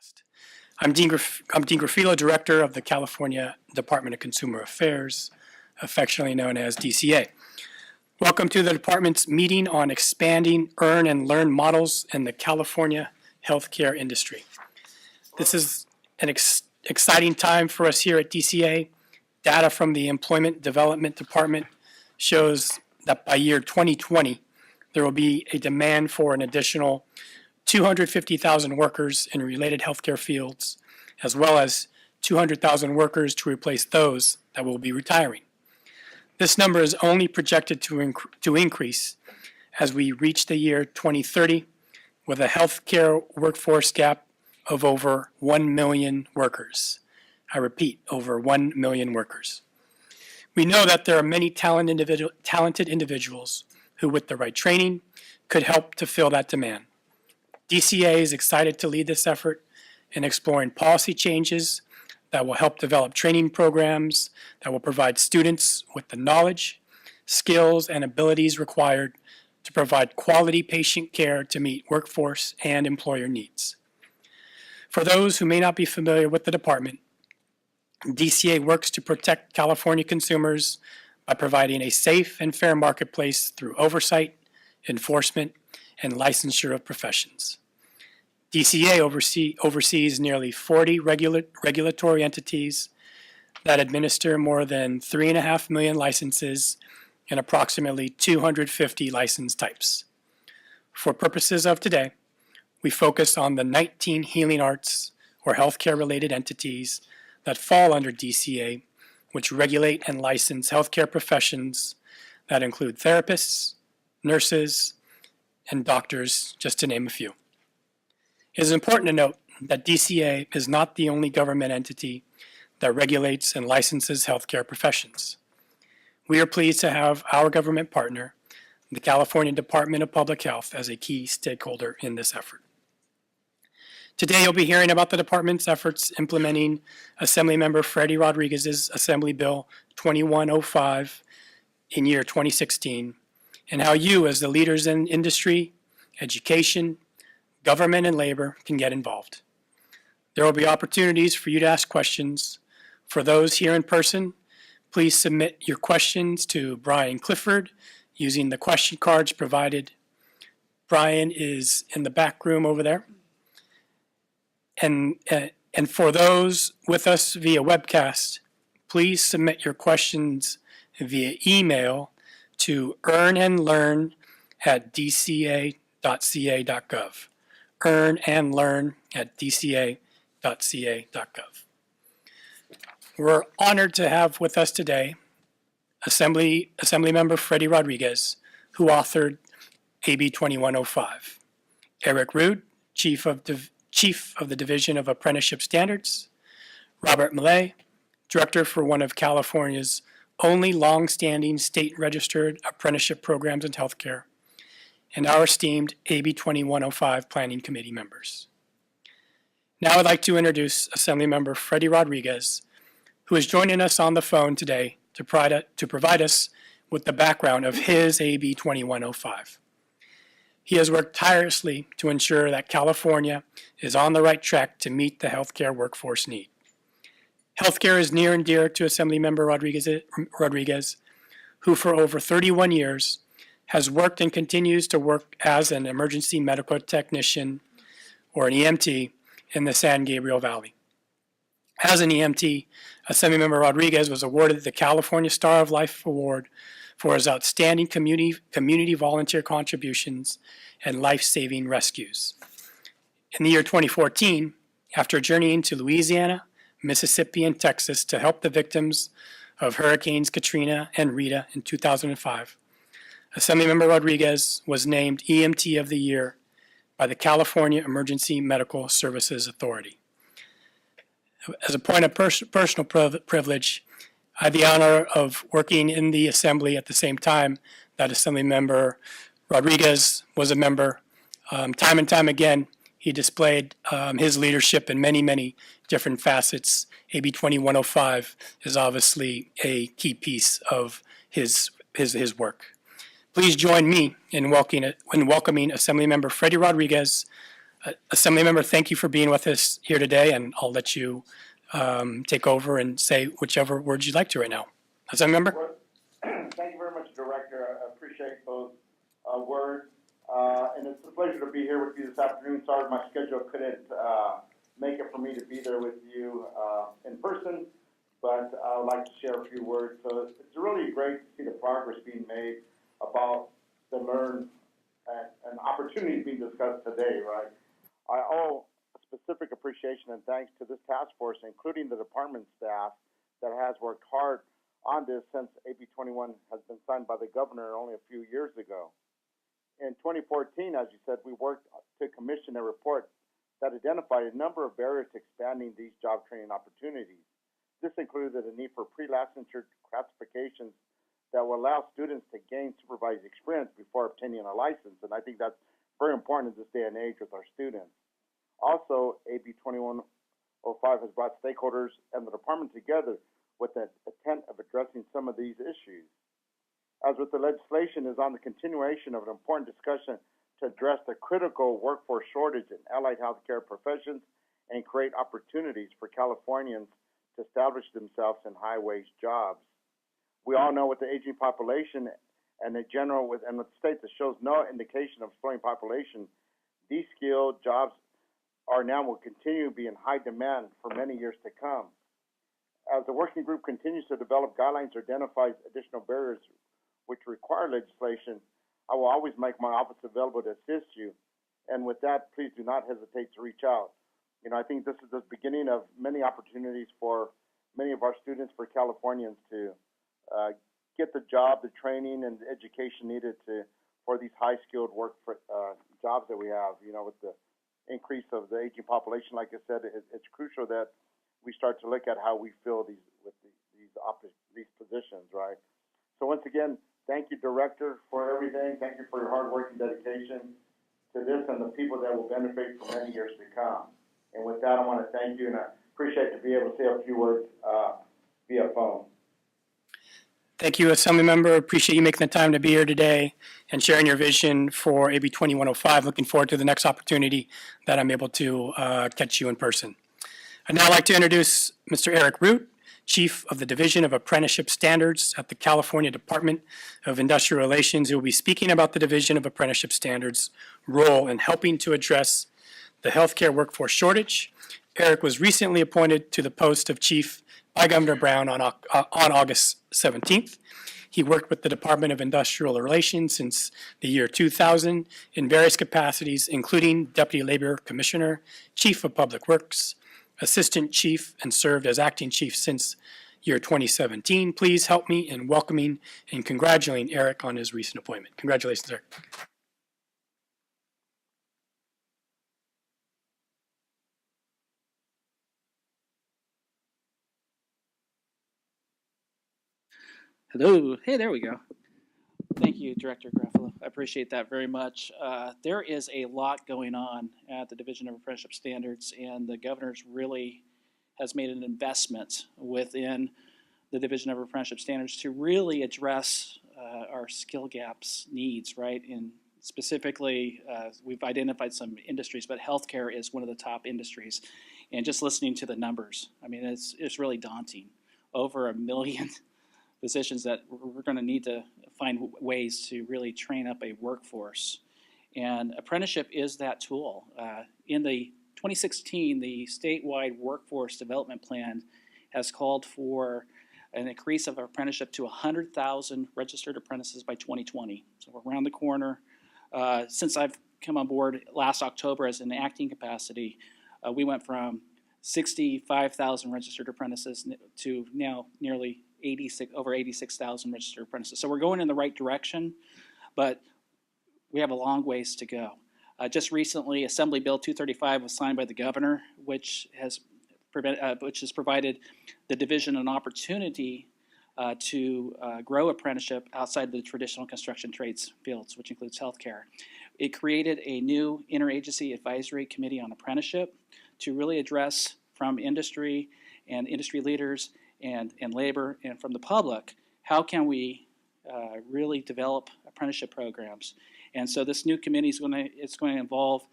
Webcast. I'm Dean Graffilo, Director of the California Department of Consumer Affairs, affectionately known as DCA. Welcome to the department's meeting on expanding earn and learn models in the California healthcare industry. This is an exciting time for us here at DCA. Data from the Employment Development Department shows that by year 2020, there will be a demand for an additional 250,000 workers in related healthcare fields, as well as 200,000 workers to replace those that will be retiring. This number is only projected to increase as we reach the year 2030 with a healthcare workforce gap of over 1 million workers. I repeat, over 1 million workers. We know that there are many talented individuals who, with the right training, could help to fill that demand. DCA is excited to lead this effort in exploring policy changes that will help develop training programs that will provide students with the knowledge, skills, and abilities required to provide quality patient care to meet workforce and employer needs. For those who may not be familiar with the department, DCA works to protect California consumers by providing a safe and fair marketplace through oversight, enforcement, and licensure of professions. DCA oversees nearly 40 regulatory entities that administer more than 3.5 million licenses and approximately 250 license types. For purposes of today, we focus on the 19 healing arts or healthcare-related entities that fall under DCA, which regulate and license healthcare professions that include therapists, nurses, and doctors, just to name a few. It is important to note that DCA is not the only government entity that regulates and licenses healthcare professions. We are pleased to have our government partner, the California Department of Public Health, as a key stakeholder in this effort. Today, you'll be hearing about the department's efforts implementing Assemblymember Freddie Rodriguez's Assembly Bill 2105 in year 2016, and how you, as the leaders in industry, education, government, and labor, can get involved. There will be opportunities for you to ask questions. For those here in person, please submit your questions to Brian Clifford using the question cards provided. Brian is in the back room over there. And for those with us via webcast, please submit your questions via email to earnandlearn@dca.ca.gov. earnandlearn@dca.ca.gov. We're honored to have with us today Assemblymember Freddie Rodriguez, who authored AB 2105, Eric Rood, Chief of the Division of Apprenticeship Standards, Robert Millay, Director for one of California's only long-standing state-registered apprenticeship programs in healthcare, and our esteemed AB 2105 Planning Committee members. Now I'd like to introduce Assemblymember Freddie Rodriguez, who is joining us on the phone today to provide us with the background of his AB 2105. He has worked tirelessly to ensure that California is on the right track to meet the healthcare workforce need. Healthcare is near and dear to Assemblymember Rodriguez, who for over 31 years has worked and continues to work as an emergency medical technician, or an EMT, in the San Gabriel Valley. As an EMT, Assemblymember Rodriguez was awarded the California Star of Life Award for his outstanding community volunteer contributions and life-saving rescues. In the year 2014, after journeying to Louisiana, Mississippi, and Texas to help the victims of Hurricanes Katrina and Rita in 2005, Assemblymember Rodriguez was named EMT of the Year by the California Emergency Medical Services Authority. As a point of personal privilege, I had the honor of working in the Assembly at the same time that Assemblymember Rodriguez was a member. Time and time again, he displayed his leadership in many, many different facets. AB 2105 is obviously a key piece of his work. Please join me in welcoming Assemblymember Freddie Rodriguez, Assembly member, thank you for being with us here today, and I'll let you take over and say whichever words you'd like to right now. Assembly member? Well, thank you very much, Director. I appreciate those words. And it's a pleasure to be here with you this afternoon. Sorry my schedule couldn't make it for me to be there with you in person, but I would like to share a few words. So it's really great to see the progress being made about the learn and opportunities being discussed today, right? I owe a specific appreciation and thanks to this task force, including the department staff that has worked hard on this since AB 21 has been signed by the governor only a few years ago. In 2014, as you said, we worked to commission a report that identified a number of barriers to expanding these job training opportunities. This included the need for pre-licensure classifications that will allow students to gain supervised experience before obtaining a license, and I think that's very important in this day and age with our students. Also, AB 2105 has brought stakeholders and the department together with the intent of addressing some of these issues. As with the legislation is on the continuation of an important discussion to address the critical workforce shortage in allied healthcare professions and create opportunities for Californians to establish themselves in high-wage jobs. We all know with the aging population and the general with states that shows no indication of slowing population, these skilled jobs are now will continue to be in high demand for many years to come. As the working group continues to develop guidelines or identifies additional barriers which require legislation, I will always make my office available to assist you. And with that, please do not hesitate to reach out. You know, I think this is the beginning of many opportunities for many of our students, for Californians to get the job, the training, and the education needed for these high-skilled work jobs that we have. You know, with the increase of the aging population, like I said, it's crucial that we start to look at how we fill these positions, right? So once again, thank you, Director, for everything. Thank you for your hard work and dedication to this and the people that will benefit for many years to come. And with that, I want to thank you, and I appreciate to be able to say a few words via phone. Thank you, Assembly member. Appreciate you making the time to be here today and sharing your vision for AB 2105. Looking forward to the next opportunity that I'm able to catch you in person. I'd now like to introduce Mr. Eric Root, Chief of the Division of Apprenticeship Standards at the California Department of Industrial Relations, who will be speaking about the Division of Apprenticeship Standards' role in helping to address the healthcare workforce shortage. Eric was recently appointed to the post of Chief by Governor Brown on August 17th. He worked with the Department of Industrial Relations since the year 2000 in various capacities, including Deputy Labor Commissioner, Chief of Public Works, Assistant Chief, and served as Acting Chief since year 2017. Please help me in welcoming and congratulating Eric on his recent appointment. Congratulations, Eric. Hello. Hey, there we go. Thank you, Director Garofalo. I appreciate that very much. There is a lot going on at the Division of Apprenticeship Standards, and the governor's really has made an investment within the Division of Apprenticeship Standards to really address our skill gaps needs, right? And specifically, we've identified some industries, but healthcare is one of the top industries. And just listening to the numbers, I mean, it's really daunting. Over 1 million positions that we're going to need to find ways to really train up a workforce. And apprenticeship is that tool. In the 2016, the statewide workforce development plan has called for an increase of apprenticeship to 100,000 registered apprentices by 2020. So we're around the corner. Since I've come on board last October as an acting capacity, we went from 65,000 registered apprentices to now nearly over 86,000 registered apprentices. So we're going in the right direction, but we have a long ways to go. Just recently, Assembly Bill 235 was signed by the governor, which has provided the division an opportunity to grow apprenticeship outside the traditional construction trades fields, which includes healthcare. It created a new interagency advisory committee on apprenticeship to really address from industry and industry leaders and labor and from the public, how can we really develop apprenticeship programs? And so this new committee is going to involve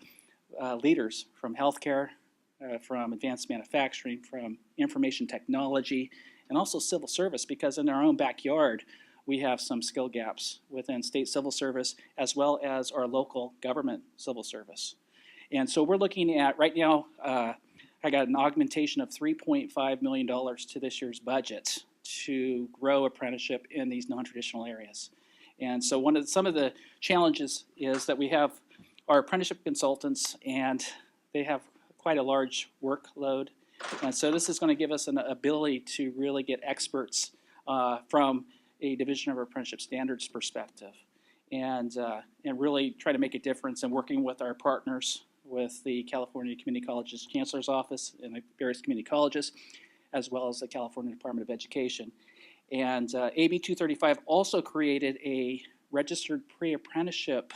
leaders from healthcare, from advanced manufacturing, from information technology, and also civil service, because in our own backyard, we have some skill gaps within state civil service as well as our local government civil service. And so we're looking at, right now, I got an augmentation of $3.5 million to this year's budget to grow apprenticeship in these non-traditional areas. And so some of the challenges is that we have our apprenticeship consultants, and they have quite a large workload. And so this is going to give us an ability to really get experts from a Division of Apprenticeship Standards perspective, and really try to make a difference in working with our partners, with the California Community Colleges Chancellor's Office and the various community colleges, as well as the California Department of Education. And AB-235 also created a registered pre-apprenticeship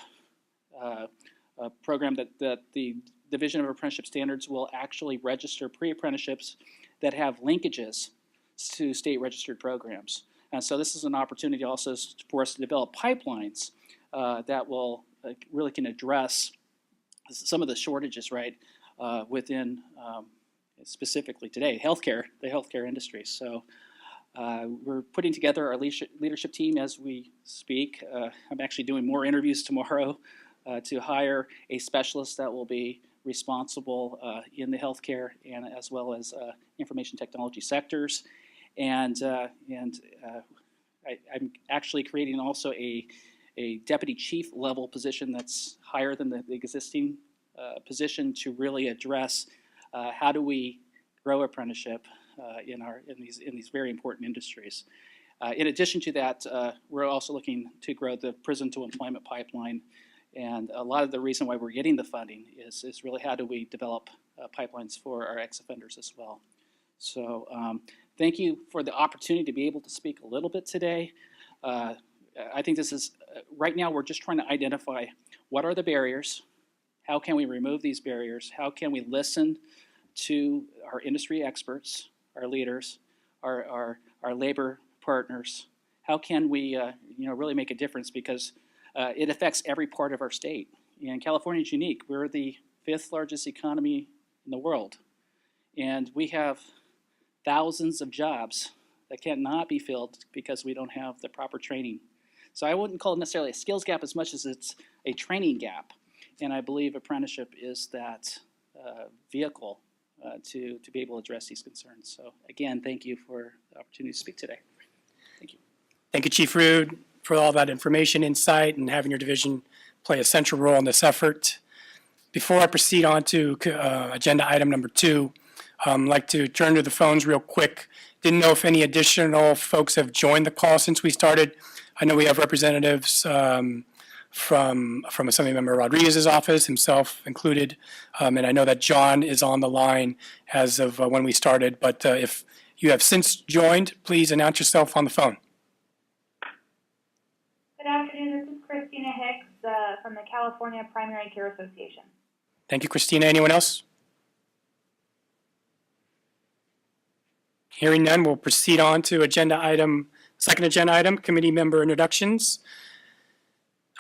program that the Division of Apprenticeship Standards will actually register pre-apprenticeships that have linkages to state registered programs. And so this is an opportunity also for us to develop pipelines that will really can address some of the shortages, right, within specifically today, the healthcare industry. So we're putting together our leadership team as we speak. I'm actually doing more interviews tomorrow to hire a specialist that will be responsible in the healthcare and as well as information technology sectors. And I'm actually creating also a deputy chief level position that's higher than the existing position to really address how do we grow apprenticeship in these very important industries. In addition to that, we're also looking to grow the prison to employment pipeline, and a lot of the reason why we're getting the funding is really how do we develop pipelines for our ex-offenders as well. So thank you for the opportunity to be able to speak a little bit today. I think this is, right now we're just trying to identify what are the barriers, how can we remove these barriers, how can we listen to our industry experts, our leaders, our labor partners, how can we really make a difference, because it affects every part of our state. And California is unique. We're the 5th largest economy in the world, and we have thousands of jobs that cannot be filled because we don't have the proper training. So I wouldn't call it necessarily a skills gap as much as it's a training gap. And I believe apprenticeship is that vehicle to be able to address these concerns. So again, thank you for the opportunity to speak today. Thank you. Thank you, Chief Rude, for all that information, insight, and having your division play a central role in this effort. Before I proceed on to agenda item number 2, I'd like to turn to the phones real quick. Didn't know if any additional folks have joined the call since we started. I know we have representatives from Assemblymember Rodriguez's office, himself included, and I know that John is on the line as of when we started, but if you have since joined, please announce yourself on the phone. Good afternoon, this is Christina X from the California Primary Care Association. Thank you, Christina. Anyone else? Hearing none, we'll proceed on to second agenda item, committee member introductions.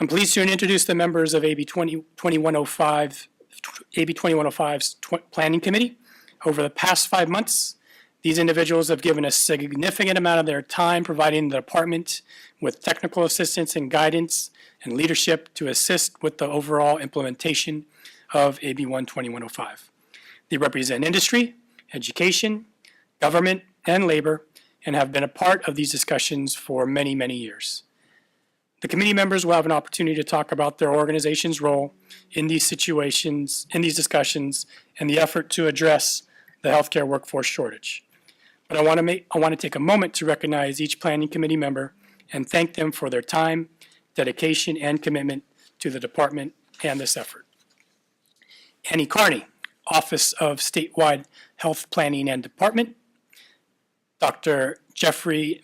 I'm pleased to introduce the members of AB-2105's Planning Committee. Over the past 5 months, these individuals have given a significant amount of their time providing the department with technical assistance and guidance and leadership to assist with the overall implementation of AB-2105. They represent industry, education, government, and labor, and have been a part of these discussions for many, many years. The committee members will have an opportunity to talk about their organization's role in these situations, in these discussions, and the effort to address the healthcare workforce shortage. But I want to take a moment to recognize each planning committee member and thank them for their time, dedication, and commitment to the department and this effort. Annie Carney, Office of Statewide Health Planning and Department. Dr. Jeffrey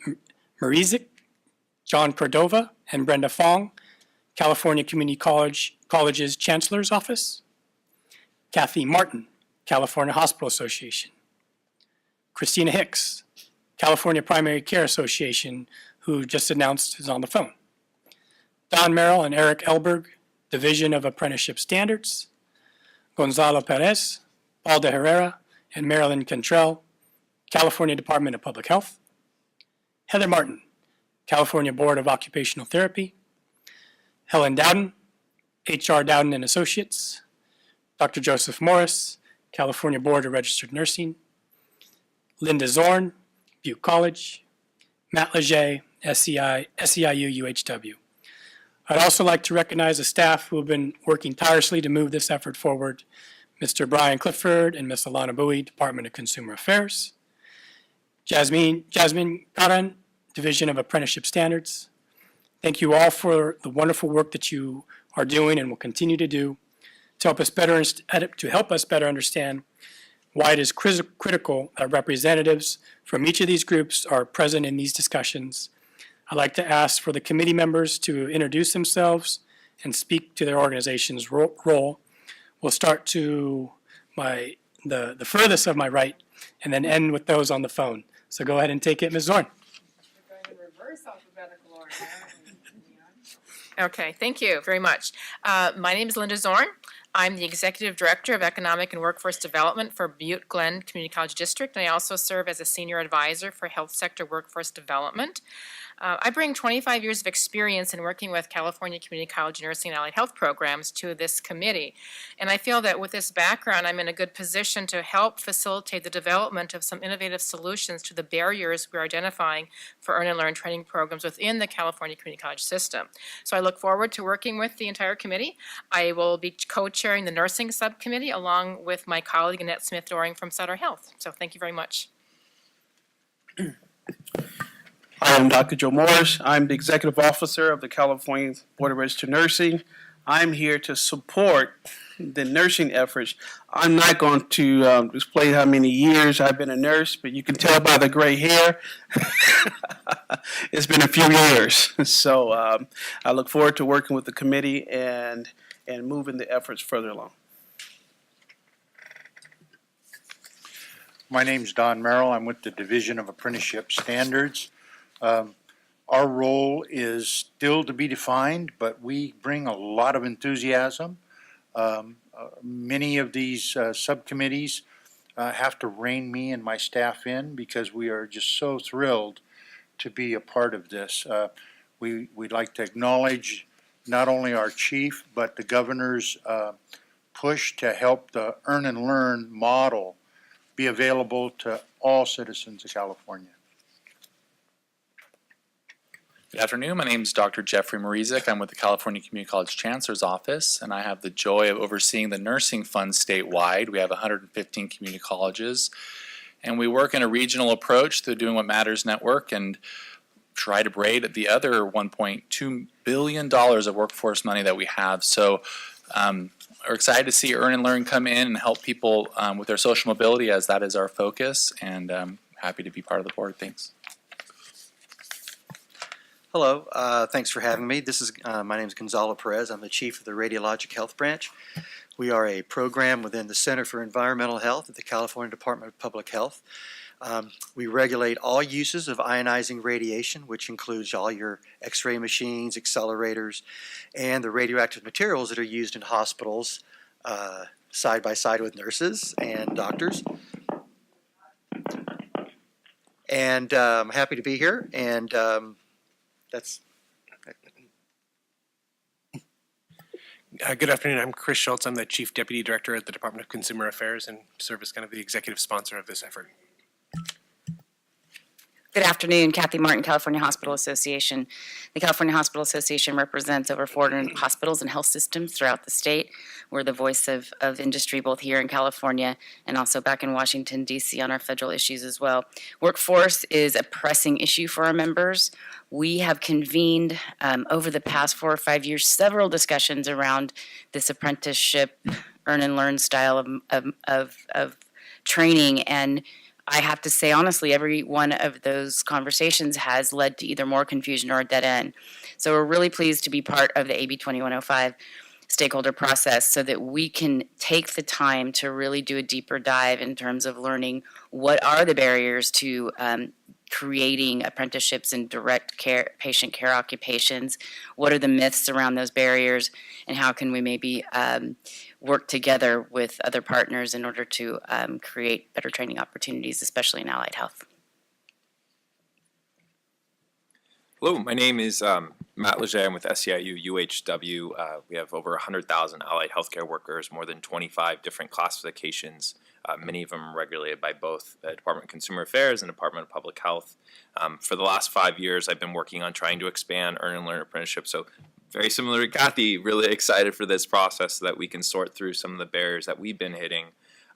Mrazek, John Cordova, and Brenda Fong, California Community College's Chancellor's Office. Kathy Martin, California Hospital Association. Christina Hicks, California Primary Care Association, who just announced is on the phone. Don Merrill and Eric Elberg, Division of Apprenticeship Standards. Gonzalo Perez, Paul de Herrera, and Marilyn Cantrell, California Department of Public Health. Heather Martin, California Board of Occupational Therapy. Helen Dowden, HR Dowden and Associates. Dr. Joseph Morris, California Board of Registered Nursing. Linda Zorn, Butte College. Matt Leger, SEIU UHW. I'd also like to recognize the staff who have been working tirelessly to move this effort forward. Mr. Brian Clifford and Ms. Alena Bowie, Department of Consumer Affairs. Jasmine Karan, Division of Apprenticeship Standards. Thank you all for the wonderful work that you are doing and will continue to do to help us better understand why it is critical that representatives from each of these groups are present in these discussions. I'd like to ask for the committee members to introduce themselves and speak to their organization's role. We'll start to the furthest of my right and then end with those on the phone. So go ahead and take it, Ms. Zorn. We're going in reverse alphabetical order. Okay, thank you very much. My name is Linda Zorn. I'm the Executive Director of Economic and Workforce Development for Butte Glen Community College District, and I also serve as a Senior Advisor for Health Sector Workforce Development. I bring 25 years of experience in working with California Community College nursing and allied health programs to this committee. And I feel that with this background, I'm in a good position to help facilitate the development of some innovative solutions to the barriers we're identifying for earn and learn training programs within the California Community College system. So I look forward to working with the entire committee. I will be co-chairing the nursing subcommittee along with my colleague Annette Smith-Doring from Sutter Health. So thank you very much. I'm Dr. Joe Morris. I'm the Executive Officer of the California Board of Registered Nursing. I'm here to support the nursing efforts. I'm not going to display how many years I've been a nurse, but you can tell by the gray hair, it's been a few years. So I look forward to working with the committee and moving the efforts further along. My name's Don Merrill. I'm with the Division of Apprenticeship Standards. Our role is still to be defined, but we bring a lot of enthusiasm. Many of these subcommittees have to rein me and my staff in because we are just so thrilled to be a part of this. We'd like to acknowledge not only our chief, but the governor's push to help the earn and learn model be available to all citizens of California. Good afternoon. My name is Dr. Jeffrey Mrazek. I'm with the California Community College Chancellor's Office, and I have the joy of overseeing the nursing fund statewide. We have 115 community colleges, and we work in a regional approach through Doing What Matters Network and try to braid the other $1.2 billion of workforce money that we have. So we're excited to see Earn and Learn come in and help people with their social mobility, as that is our focus, and happy to be part of the board. Thanks. Hello, thanks for having me. My name is Gonzalo Perez. I'm the Chief of the Radiologic Health Branch. We are a program within the Center for Environmental Health at the California Department of Public Health. We regulate all uses of ionizing radiation, which includes all your X-ray machines, accelerators, and the radioactive materials that are used in hospitals side by side with nurses and doctors. And I'm happy to be here, and that's. Good afternoon. I'm Chris Schulz. I'm the Chief Deputy Director at the Department of Consumer Affairs and serve as kind of the executive sponsor of this effort. Good afternoon, Kathy Martin, California Hospital Association. The California Hospital Association represents over 400 hospitals and health systems throughout the state. We're the voice of industry both here in California and also back in Washington, D.C. on our federal issues as well. Workforce is a pressing issue for our members. We have convened over the past 4 or 5 years several discussions around this apprenticeship, earn and learn style of training, and I have to say, honestly, every one of those conversations has led to either more confusion or a dead end. So we're really pleased to be part of the AB-2105 stakeholder process so that we can take the time to really do a deeper dive in terms of learning what are the barriers to creating apprenticeships in direct care, patient care occupations? What are the myths around those barriers, and how can we maybe work together with other partners in order to create better training opportunities, especially in allied health? Hello, my name is Matt Leger. I'm with SEIU UHW. We have over 100,000 allied healthcare workers, more than 25 different classifications, many of them regulated by both the Department of Consumer Affairs and Department of Public Health. For the last 5 years, I've been working on trying to expand Earn and Learn apprenticeship. So very similar to Kathy, really excited for this process so that we can sort through some of the barriers that we've been hitting.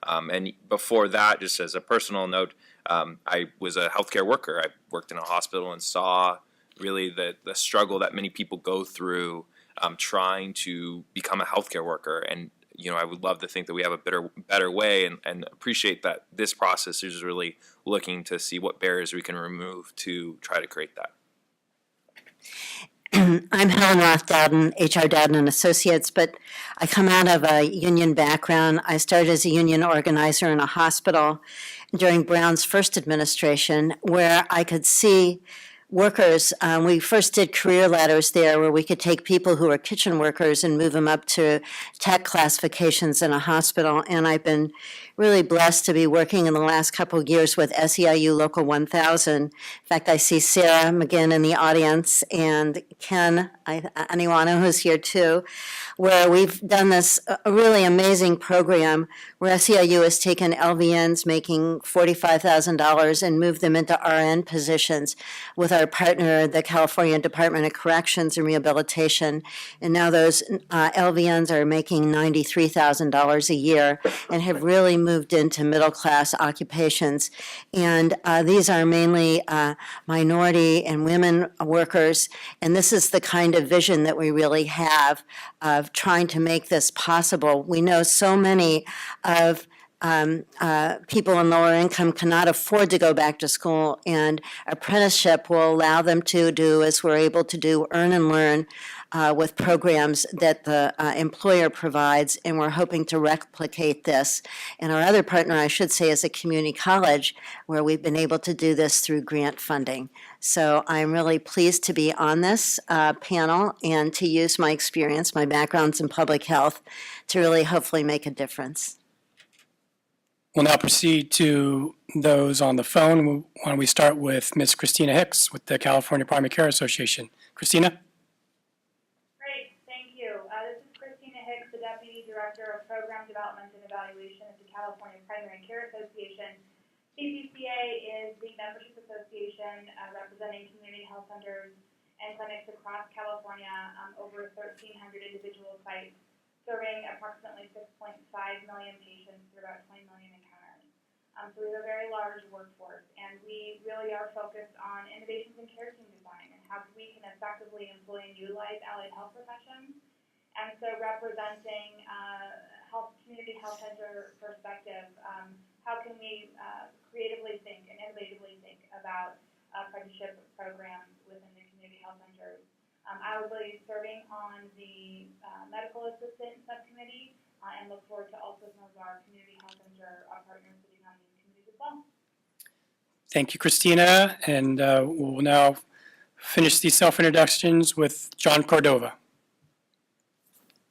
And before that, just as a personal note, I was a healthcare worker. I worked in a hospital and saw really the struggle that many people go through trying to become a healthcare worker. And, you know, I would love to think that we have a better way and appreciate that this process is really looking to see what barriers we can remove to try to create that. I'm Helen Roth Dowden, HR Dowden and Associates, but I come out of a union background. I started as a union organizer in a hospital during Brown's first administration, where I could see workers. We first did career ladders there where we could take people who are kitchen workers and move them up to tech classifications in a hospital. And I've been really blessed to be working in the last couple of years with SEIU Local 1000. In fact, I see Sarah McGinn in the audience and Ken Aniwano, who's here too, where we've done this a really amazing program where SEIU has taken LVNs making $45,000 and moved them into RN positions with our partner, the California Department of Corrections and Rehabilitation. And now those LVNs are making $93,000 a year and have really moved into middle-class occupations. And these are mainly minority and women workers. And this is the kind of vision that we really have of trying to make this possible. We know so many of people in lower income cannot afford to go back to school, and apprenticeship will allow them to do, as we're able to do, Earn and Learn with programs that the employer provides, and we're hoping to replicate this. And our other partner, I should say, is a community college, where we've been able to do this through grant funding. So I'm really pleased to be on this panel and to use my experience, my background's in public health, to really hopefully make a difference. We'll now proceed to those on the phone. Why don't we start with Ms. Christina Hicks with the California Primary Care Association. Christina? Great, thank you. This is Christina Hicks, the Deputy Director of Program Development and Evaluation at the California Primary Care Association. CPCA is the membership association representing community health centers and clinics across California, over 1,300 individual sites, serving approximately 6.5 million patients through about 20 million encounters. So we have a very large workforce, and we really are focused on innovations in care team design and how we can effectively employ and utilize allied health professions. And so representing community health center perspective, how can we creatively think and innovatively think about apprenticeship programs within the community health centers? I will be serving on the medical assistant subcommittee and look forward to also some of our community health center partners sitting on these committees as well. Thank you, Christina. And we'll now finish these self-introductions with John Cordova.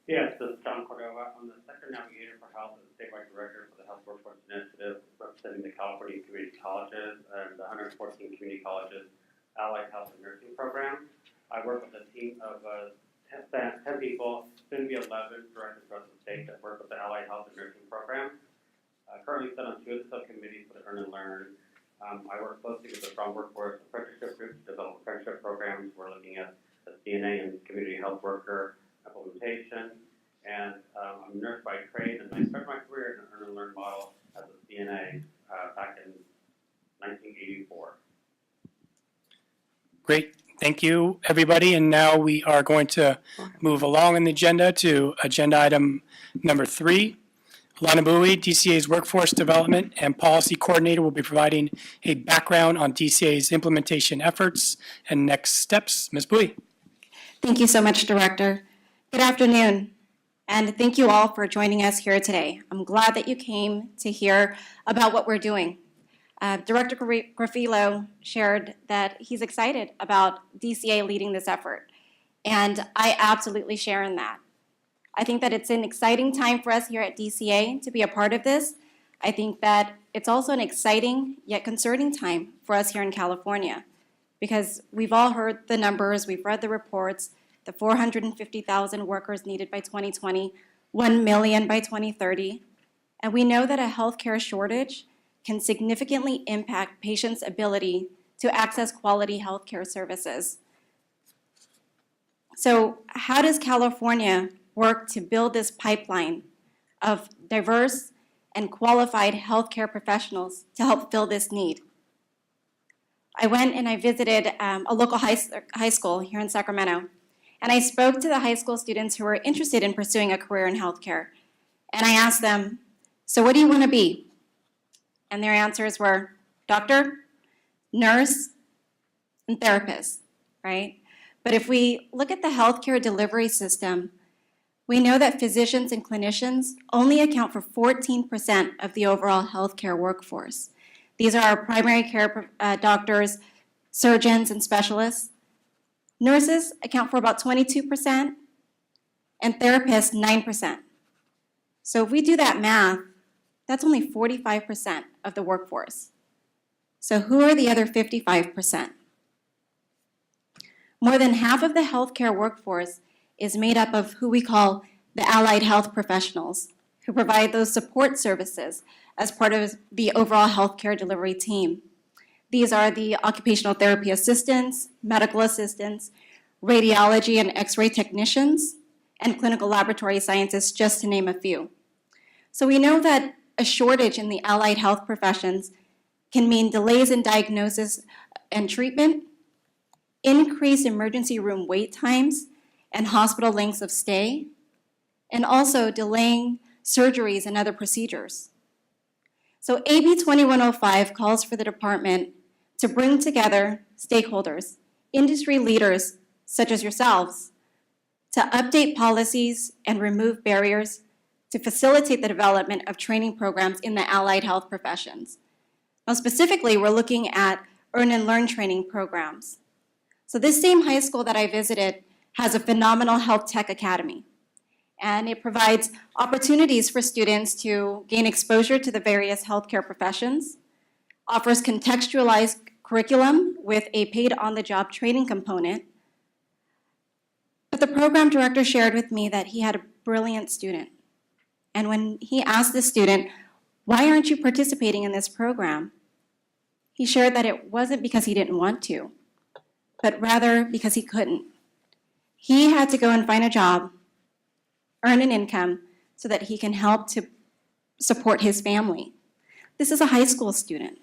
Yes, this is John Cordova. I'm the Sector Navigator for Health and the Statewide Director for the Health Workforce Initiative, representing the California community colleges and the 114 community colleges allied health and nursing program. I work with a team of 10 people, soon to be 11 directors across the state that work with the allied health and nursing program. Currently sit on 2 of the subcommittees for the Earn and Learn. I work closely with the Strong Workforce Apprenticeship Group to develop apprenticeship programs. We're looking at the CNA and community health worker implementation. And I'm a nurse by trade, and I started my career in an Earn and Learn model as a CNA back in 1984. Great. Thank you, everybody. And now we are going to move along in the agenda to agenda item number 3. Manabu DCA's Workforce Development and Policy Coordinator will be providing a background on DCA's implementation efforts and next steps. Ms. Bui. Thank you so much, Director. Good afternoon, and thank you all for joining us here today. I'm glad that you came to hear about what we're doing. Director Graffilo shared that he's excited about DCA leading this effort, and I absolutely share in that. I think that it's an exciting time for us here at DCA to be a part of this. I think that it's also an exciting yet concerning time for us here in California, because we've all heard the numbers, we've read the reports, the 450,000 workers needed by 2020, 1 million by 2030, and we know that a healthcare shortage can significantly impact patients' ability to access quality healthcare services. So how does California work to build this pipeline of diverse and qualified healthcare professionals to help fill this need? I went and I visited a local high school here in Sacramento, and I spoke to the high school students who were interested in pursuing a career in healthcare. And I asked them, so what do you want to be? And their answers were doctor, nurse, and therapist, right? But if we look at the healthcare delivery system, we know that physicians and clinicians only account for 14% of the overall healthcare workforce. These are our primary care doctors, surgeons, and specialists. Nurses account for about 22%, and therapists 9%. So if we do that math, that's only 45% of the workforce. So who are the other 55%? More than half of the healthcare workforce is made up of who we call the allied health professionals, who provide those support services as part of the overall healthcare delivery team. These are the occupational therapy assistants, medical assistants, radiology and x-ray technicians, and clinical laboratory scientists, just to name a few. So we know that a shortage in the allied health professions can mean delays in diagnosis and treatment, increased emergency room wait times and hospital lengths of stay, and also delaying surgeries and other procedures. So AB-2105 calls for the department to bring together stakeholders, industry leaders such as yourselves, to update policies and remove barriers to facilitate the development of training programs in the allied health professions. Now specifically, we're looking at earn and learn training programs. So this same high school that I visited has a phenomenal health tech academy, and it provides opportunities for students to gain exposure to the various healthcare professions, offers contextualized curriculum with a paid on-the-job training component. But the program director shared with me that he had a brilliant student. And when he asked the student, why aren't you participating in this program? He shared that it wasn't because he didn't want to, but rather because he couldn't. He had to go and find a job, earn an income, so that he can help to support his family. This is a high school student.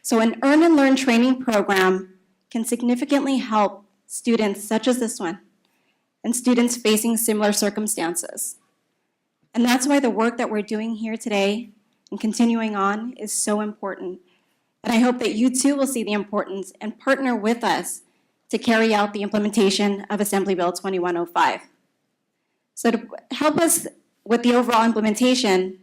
So an earn and learn training program can significantly help students such as this one and students facing similar circumstances. And that's why the work that we're doing here today and continuing on is so important. And I hope that you too will see the importance and partner with us to carry out the implementation of Assembly Bill 2105. So to help us with the overall implementation,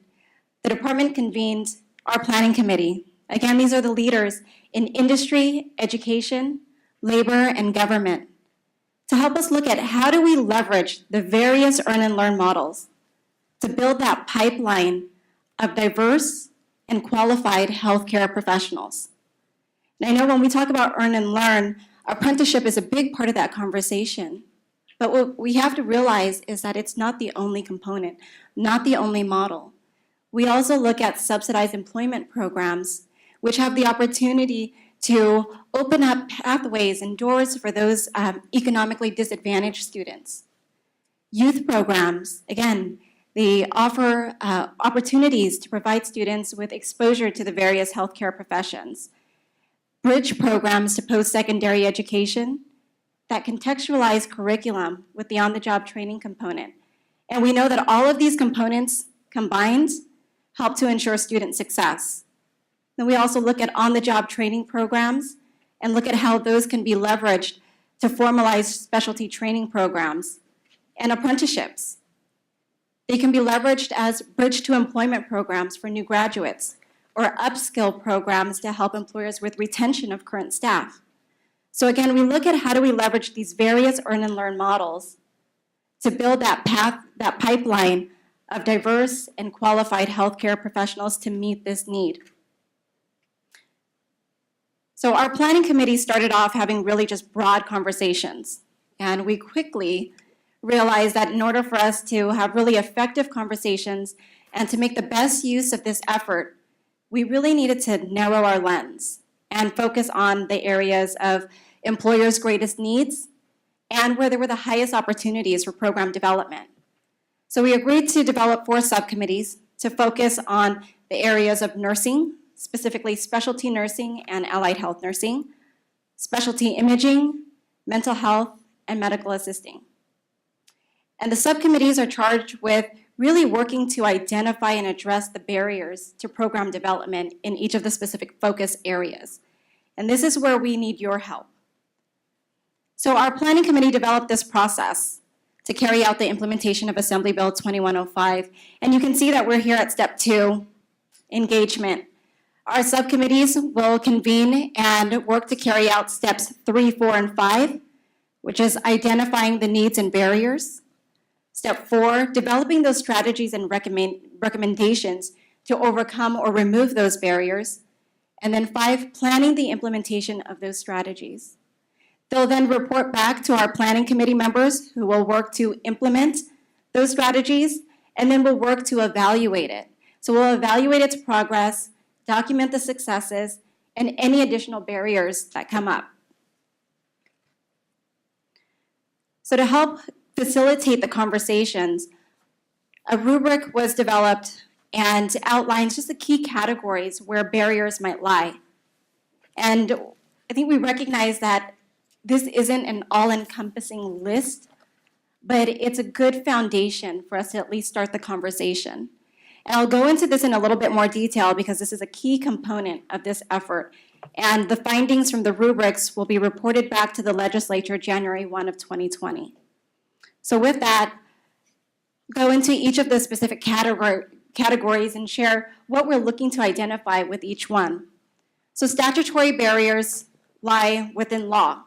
the department convened our planning committee. Again, these are the leaders in industry, education, labor, and government, to help us look at how do we leverage the various earn and learn models to build that pipeline of diverse and qualified healthcare professionals. And I know when we talk about earn and learn, apprenticeship is a big part of that conversation. But what we have to realize is that it's not the only component, not the only model. We also look at subsidized employment programs, which have the opportunity to open up pathways and doors for those economically disadvantaged students. Youth programs, again, they offer opportunities to provide students with exposure to the various healthcare professions. Bridge programs to post-secondary education that contextualize curriculum with the on-the-job training component. And we know that all of these components combined help to ensure student success. Then we also look at on-the-job training programs and look at how those can be leveraged to formalize specialty training programs and apprenticeships. They can be leveraged as bridge to employment programs for new graduates or upskill programs to help employers with retention of current staff. So again, we look at how do we leverage these various earn and learn models to build that path, that pipeline of diverse and qualified healthcare professionals to meet this need. So our planning committee started off having really just broad conversations, and we quickly realized that in order for us to have really effective conversations and to make the best use of this effort, we really needed to narrow our lens and focus on the areas of employers' greatest needs and where there were the highest opportunities for program development. So we agreed to develop 4 subcommittees to focus on the areas of nursing, specifically specialty nursing and allied health nursing, specialty imaging, mental health, and medical assisting. And the subcommittees are charged with really working to identify and address the barriers to program development in each of the specific focus areas. And this is where we need your help. So our planning committee developed this process to carry out the implementation of Assembly Bill 2105. And you can see that we're here at step 2, engagement. Our subcommittees will convene and work to carry out steps 3, 4, and 5, which is identifying the needs and barriers. Step 4, developing those strategies and recommendations to overcome or remove those barriers. And then 5, planning the implementation of those strategies. They'll then report back to our planning committee members who will work to implement those strategies, and then we'll work to evaluate it. So we'll evaluate its progress, document the successes, and any additional barriers that come up. So to help facilitate the conversations, a rubric was developed and outlines just the key categories where barriers might lie. And I think we recognize that this isn't an all-encompassing list, but it's a good foundation for us to at least start the conversation. And I'll go into this in a little bit more detail because this is a key component of this effort. And the findings from the rubrics will be reported back to the legislature January 1 of 2020. So with that, go into each of the specific categories and share what we're looking to identify with each one. So statutory barriers lie within law.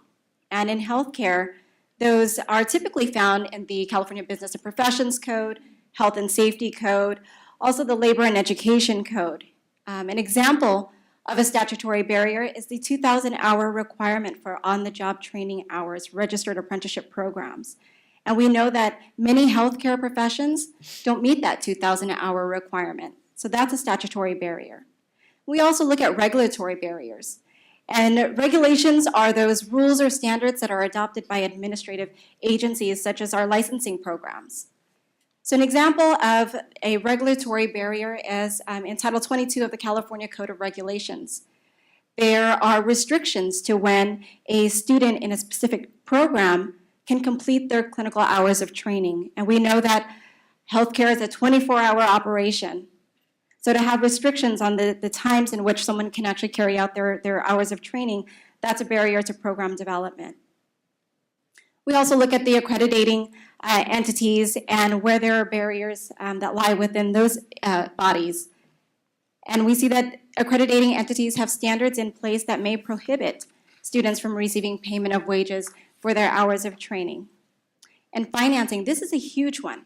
And in healthcare, those are typically found in the California Business and Professions Code, Health and Safety Code, also the Labor and Education Code. An example of a statutory barrier is the 2,000-hour requirement for on-the-job training hours, registered apprenticeship programs. And we know that many healthcare professions don't meet that 2,000-hour requirement. So that's a statutory barrier. We also look at regulatory barriers. And regulations are those rules or standards that are adopted by administrative agencies, such as our licensing programs. So an example of a regulatory barrier is in Title 22 of the California Code of Regulations. There are restrictions to when a student in a specific program can complete their clinical hours of training. And we know that healthcare is a 24-hour operation. So to have restrictions on the times in which someone can actually carry out their hours of training, that's a barrier to program development. We also look at the accrediting entities and where there are barriers that lie within those bodies. And we see that accrediting entities have standards in place that may prohibit students from receiving payment of wages for their hours of training. And financing, this is a huge one.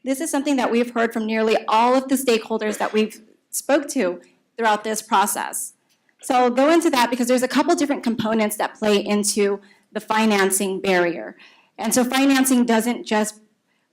This is something that we've heard from nearly all of the stakeholders that we've spoke to throughout this process. So I'll go into that because there's a couple different components that play into the financing barrier. And so financing doesn't just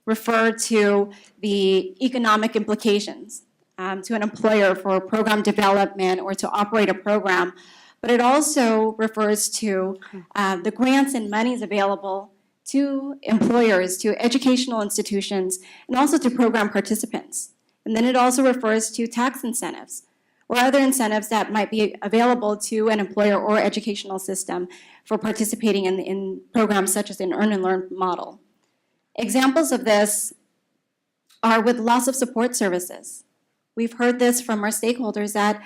refer to the economic implications to an employer for program development or to operate a program, but it also refers to the grants and monies available to employers, to educational institutions, and also to program participants. And then it also refers to tax incentives or other incentives that might be available to an employer or educational system for participating in programs such as an earn and learn model. Examples of this are with loss of support services. We've heard this from our stakeholders that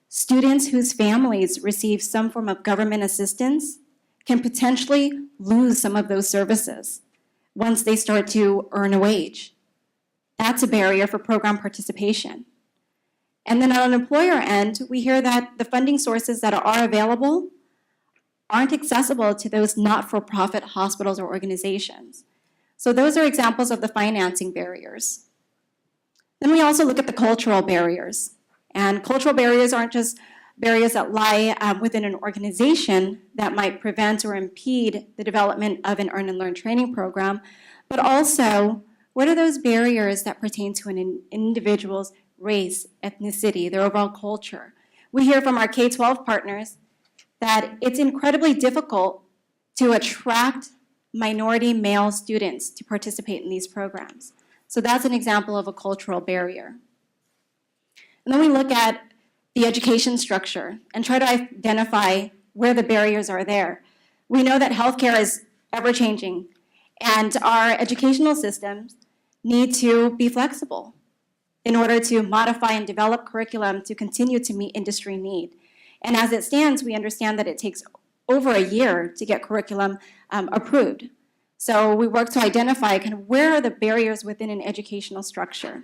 students whose families receive some form of government assistance can potentially lose some of those services once they start to earn a wage. That's a barrier for program participation. And then on an employer end, we hear that the funding sources that are available aren't accessible to those not-for-profit hospitals or organizations. So those are examples of the financing barriers. Then we also look at the cultural barriers. And cultural barriers aren't just barriers that lie within an organization that might prevent or impede the development of an earn and learn training program, but also what are those barriers that pertain to an individual's race, ethnicity, their overall culture. We hear from our K-12 partners that it's incredibly difficult to attract minority male students to participate in these programs. So that's an example of a cultural barrier. And then we look at the education structure and try to identify where the barriers are there. We know that healthcare is ever-changing, and our educational systems need to be flexible in order to modify and develop curriculum to continue to meet industry need. And as it stands, we understand that it takes over a year to get curriculum approved. So we work to identify kind of where are the barriers within an educational structure.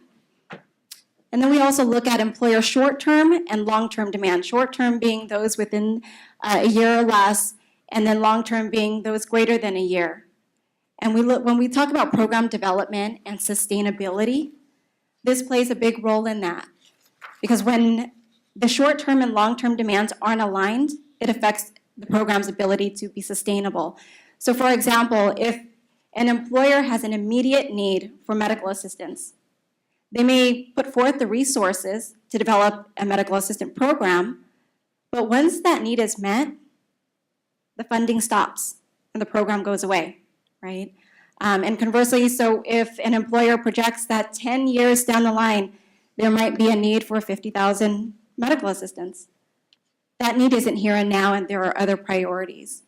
And then we also look at employer short-term and long-term demand. Short-term being those within a year or less, and then long-term being those greater than a year. And when we talk about program development and sustainability, this plays a big role in that. Because when the short-term and long-term demands aren't aligned, it affects the program's ability to be sustainable. So for example, if an employer has an immediate need for medical assistance, they may put forth the resources to develop a medical assistant program, but once that need is met, the funding stops and the program goes away, right? And conversely, so if an employer projects that 10 years down the line, there might be a need for 50,000 medical assistants, that need isn't here and now, and there are other priorities.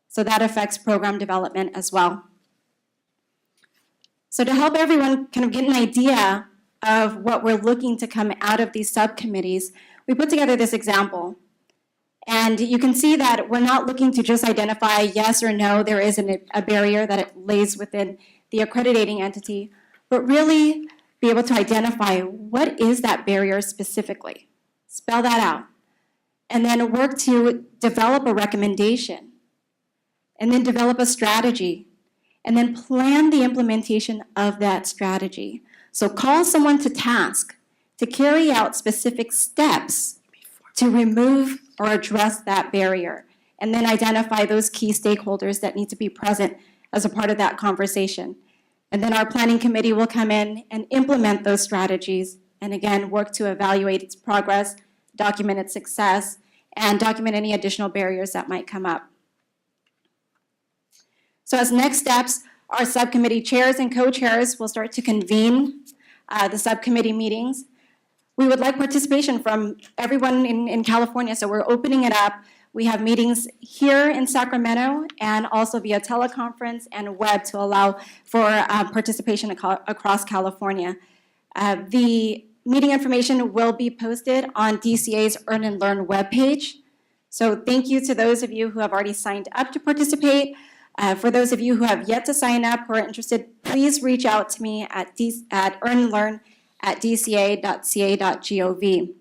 So that affects program development as well. So to help everyone kind of get an idea of what we're looking to come out of these subcommittees, we put together this example. And you can see that we're not looking to just identify yes or no, there is a barrier that it lays within the accrediting entity, but really be able to identify what is that barrier specifically. Spell that out. And then work to develop a recommendation. And then develop a strategy. And then plan the implementation of that strategy. So call someone to task to carry out specific steps to remove or address that barrier, and then identify those key stakeholders that need to be present as a part of that conversation. And then our planning committee will come in and implement those strategies, and again, work to evaluate its progress, document its success, and document any additional barriers that might come up. So as next steps, our subcommittee chairs and co-chairs will start to convene the subcommittee meetings. We would like participation from everyone in California, so we're opening it up. We have meetings here in Sacramento and also via teleconference and web to allow for participation across California. The meeting information will be posted on DCA's Earn and Learn webpage. So thank you to those of you who have already signed up to participate. For those of you who have yet to sign up who are interested, please reach out to me at earnandlearn@dca.ca.gov.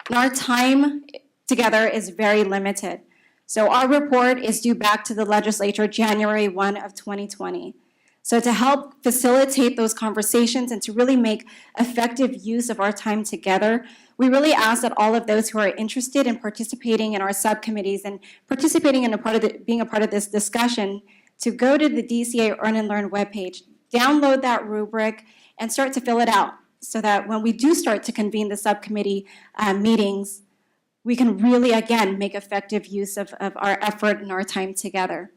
And our time together is very limited. So our report is due back to the legislature January 1 of 2020. So to help facilitate those conversations and to really make effective use of our time together, we really ask that all of those who are interested in participating in our subcommittees and participating in being a part of this discussion to go to the DCA Earn and Learn webpage, download that rubric, and start to fill it out so that when we do start to convene the subcommittee meetings, we can really, again, make effective use of our effort and our time together.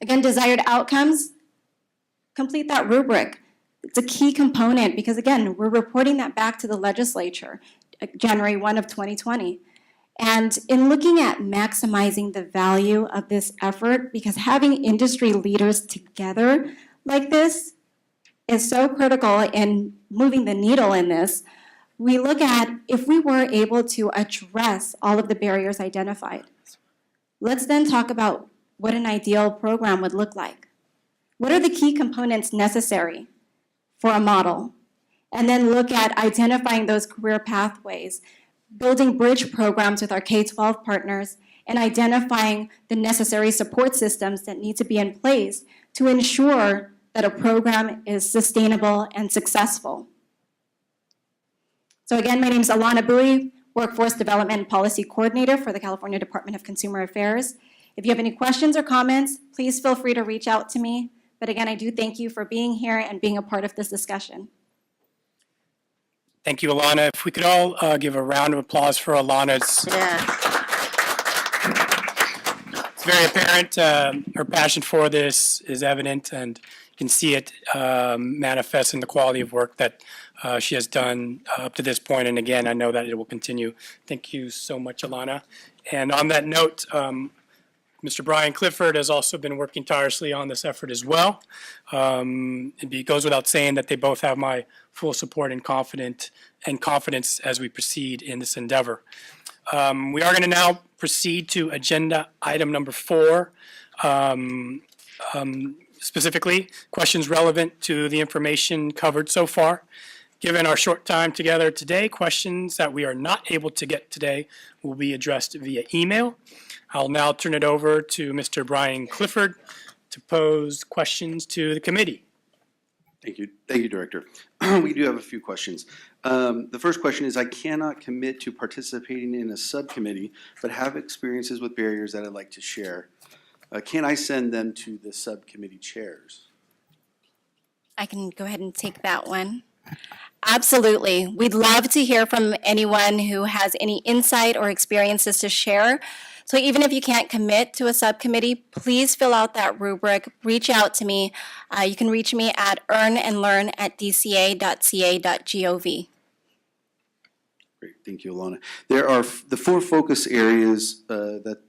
Again, desired outcomes, complete that rubric. It's a key component because, again, we're reporting that back to the legislature, January 1 of 2020. And in looking at maximizing the value of this effort, because having industry leaders together like this is so critical in moving the needle in this, we look at if we were able to address all of the barriers identified. Let's then talk about what an ideal program would look like. What are the key components necessary for a model? and then look at identifying those career pathways, building bridge programs with our K-12 partners, and identifying the necessary support systems that need to be in place to ensure that a program is sustainable and successful. So again, my name is Alena Bowie, Workforce Development and Policy Coordinator for the California Department of Consumer Affairs. If you have any questions or comments, please feel free to reach out to me. But again, I do thank you for being here and being a part of this discussion. Thank you, Alana. If we could all give a round of applause for Alana. It's very apparent. Her passion for this is evident, and you can see it manifest in the quality of work that she has done up to this point. And again, I know that it will continue. Thank you so much, Alana. And on that note, Mr. Brian Clifford has also been working tirelessly on this effort as well. It goes without saying that they both have my full support and confidence as we proceed in this endeavor. We are going to now proceed to agenda item number 4, specifically questions relevant to the information covered so far. Given our short time together today, questions that we are not able to get today will be addressed via email. I'll now turn it over to Mr. Brian Clifford to pose questions to the committee. Thank you, Director. We do have a few questions. The first question is, I cannot commit to participating in a subcommittee, but have experiences with barriers that I'd like to share. Can I send them to the subcommittee chairs? I can go ahead and take that one. Absolutely. We'd love to hear from anyone who has any insight or experiences to share. So even if you can't commit to a subcommittee, please fill out that rubric. Reach out to me. You can reach me at earnandlearn@dca.ca.gov. Great, thank you, Alana. There are the 4 focus areas that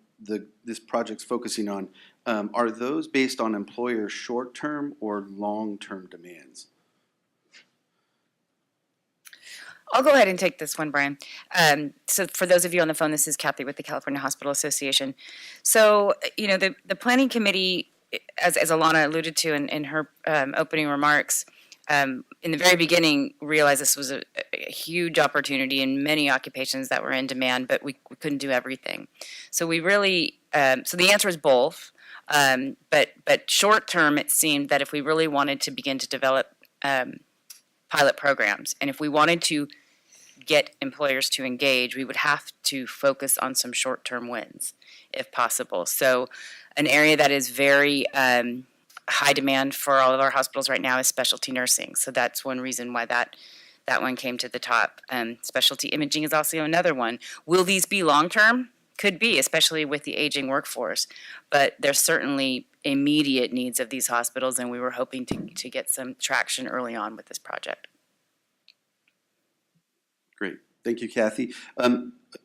this project's focusing on. Are those based on employer short-term or long-term demands? I'll go ahead and take this one, Brian. So for those of you on the phone, this is Kathy with the California Hospital Association. So, the planning committee, as Alana alluded to in her opening remarks, in the very beginning realized this was a huge opportunity in many occupations that were in demand, but we couldn't do everything. So we really, so the answer is both. But short term, it seemed that if we really wanted to begin to develop pilot programs, and if we wanted to get employers to engage, we would have to focus on some short-term wins, if possible. So an area that is very high demand for all of our hospitals right now is specialty nursing. So that's one reason why that one came to the top. Specialty imaging is also another one. Will these be long-term? Could be, especially with the aging workforce. But there's certainly immediate needs of these hospitals, and we were hoping to get some traction early on with this project. Great, thank you, Kathy.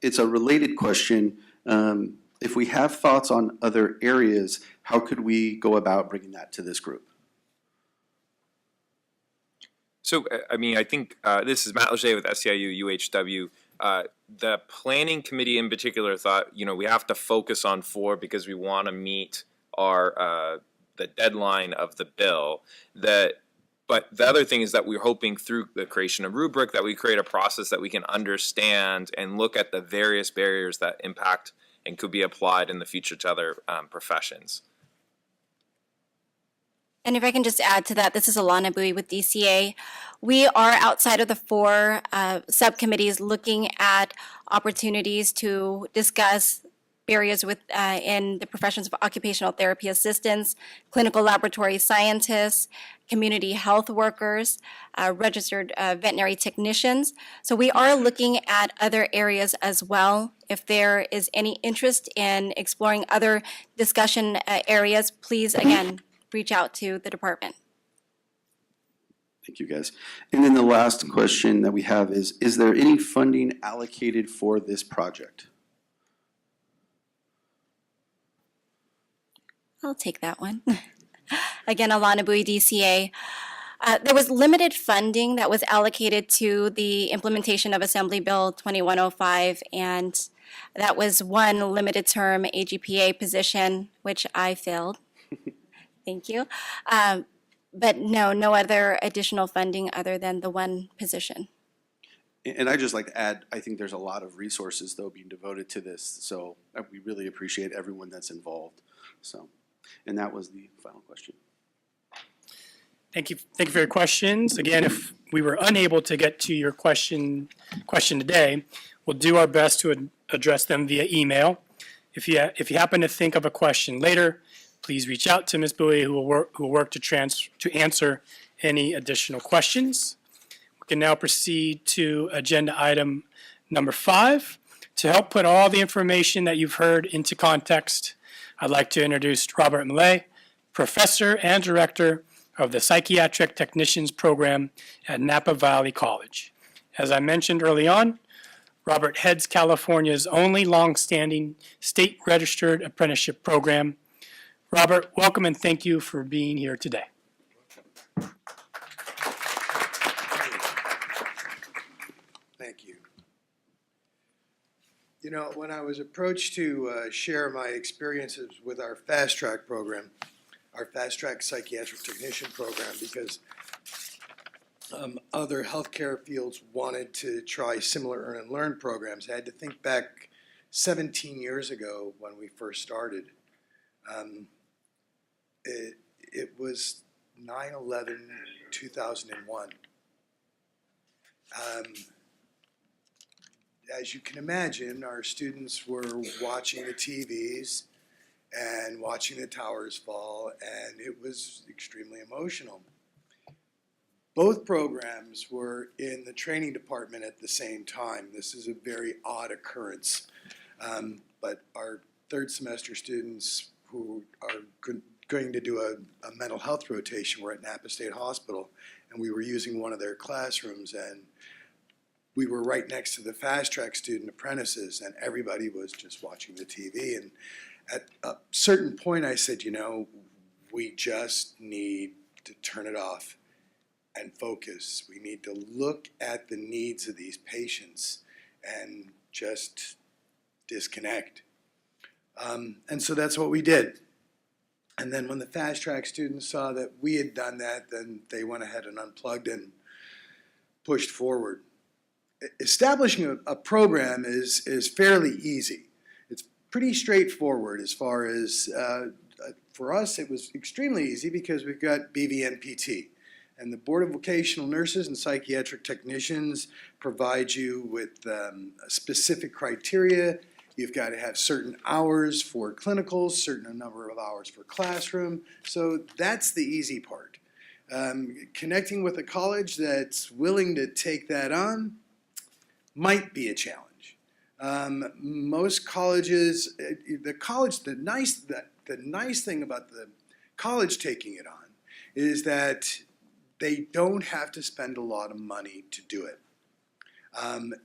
It's a related question. If we have thoughts on other areas, how could we go about bringing that to this group? So, I think this is Matt Leger with SEIU UHW. The planning committee in particular thought, we have to focus on 4 because we want to meet our the deadline of the bill. But the other thing is that we're hoping through the creation of rubric that we create a process that we can understand and look at the various barriers that impact and could be applied in the future to other professions. And if I can just add to that, this is Alena Bowie with DCA. We are outside of the 4 subcommittees looking at opportunities to discuss barriers in the professions of occupational therapy assistants, clinical laboratory scientists, community health workers, registered veterinary technicians. So we are looking at other areas as well. If there is any interest in exploring other discussion areas, please, again, reach out to the department. Thank you, guys. And then the last question that we have is there any funding allocated for this project? I'll take that one. Again, Alena Bowie, DCA. There was limited funding that was allocated to the implementation of Assembly Bill 2105, and that was one limited term AGPA position, which I filled. Thank you. But no other additional funding other than the one position. And I'd just like to add, I think there's a lot of resources though being devoted to this, so we really appreciate everyone that's involved. So, and that was the final question. Thank you for your questions. Again, if we were unable to get to your question today, we'll do our best to address them via email. If you happen to think of a question later, please reach out to Ms. Bowie, who will work to answer any additional questions. We can now proceed to agenda item number 5. To help put all the information that you've heard into context, I'd like to introduce Robert Millay, Professor and Director of the Psychiatric Technicians Program at Napa Valley College. As I mentioned early on, Robert heads California's only long-standing state-registered apprenticeship program. Robert, welcome and thank you for being here today. Thank you. You know, when I was approached to share my experiences with our Fast Track program, our Fast Track Psychiatric Technician program, because other healthcare fields wanted to try similar earn and learn programs, I had to think back 17 years ago when we first started. It was 9/11/2001. As you can imagine, our students were watching the TVs and watching the towers fall, and it was extremely emotional. Both programs were in the training department at the same time. This is a very odd occurrence, but our third semester students who are going to do a mental health rotation were at Napa State Hospital, and we were using one of their classrooms, and we were right next to the fast track student apprentices, and everybody was just watching the TV. And at a certain point I said, you know, we just need to turn it off and focus. We need to look at the needs of these patients and just disconnect. And so that's what we did. And then when the fast track students saw that we had done that, then they went ahead and unplugged and pushed forward. Establishing a program is fairly easy. It's pretty straightforward as far as, for us it was extremely easy because we've got BVNPT. And the Board of Vocational Nurses and Psychiatric Technicians provide you with specific criteria. You've got to have certain hours for clinicals, certain number of hours for classroom. So that's the easy part. Connecting with a college that's willing to take that on might be a challenge. Most colleges, the nice thing about the college taking it on is that they don't have to spend a lot of money to do it.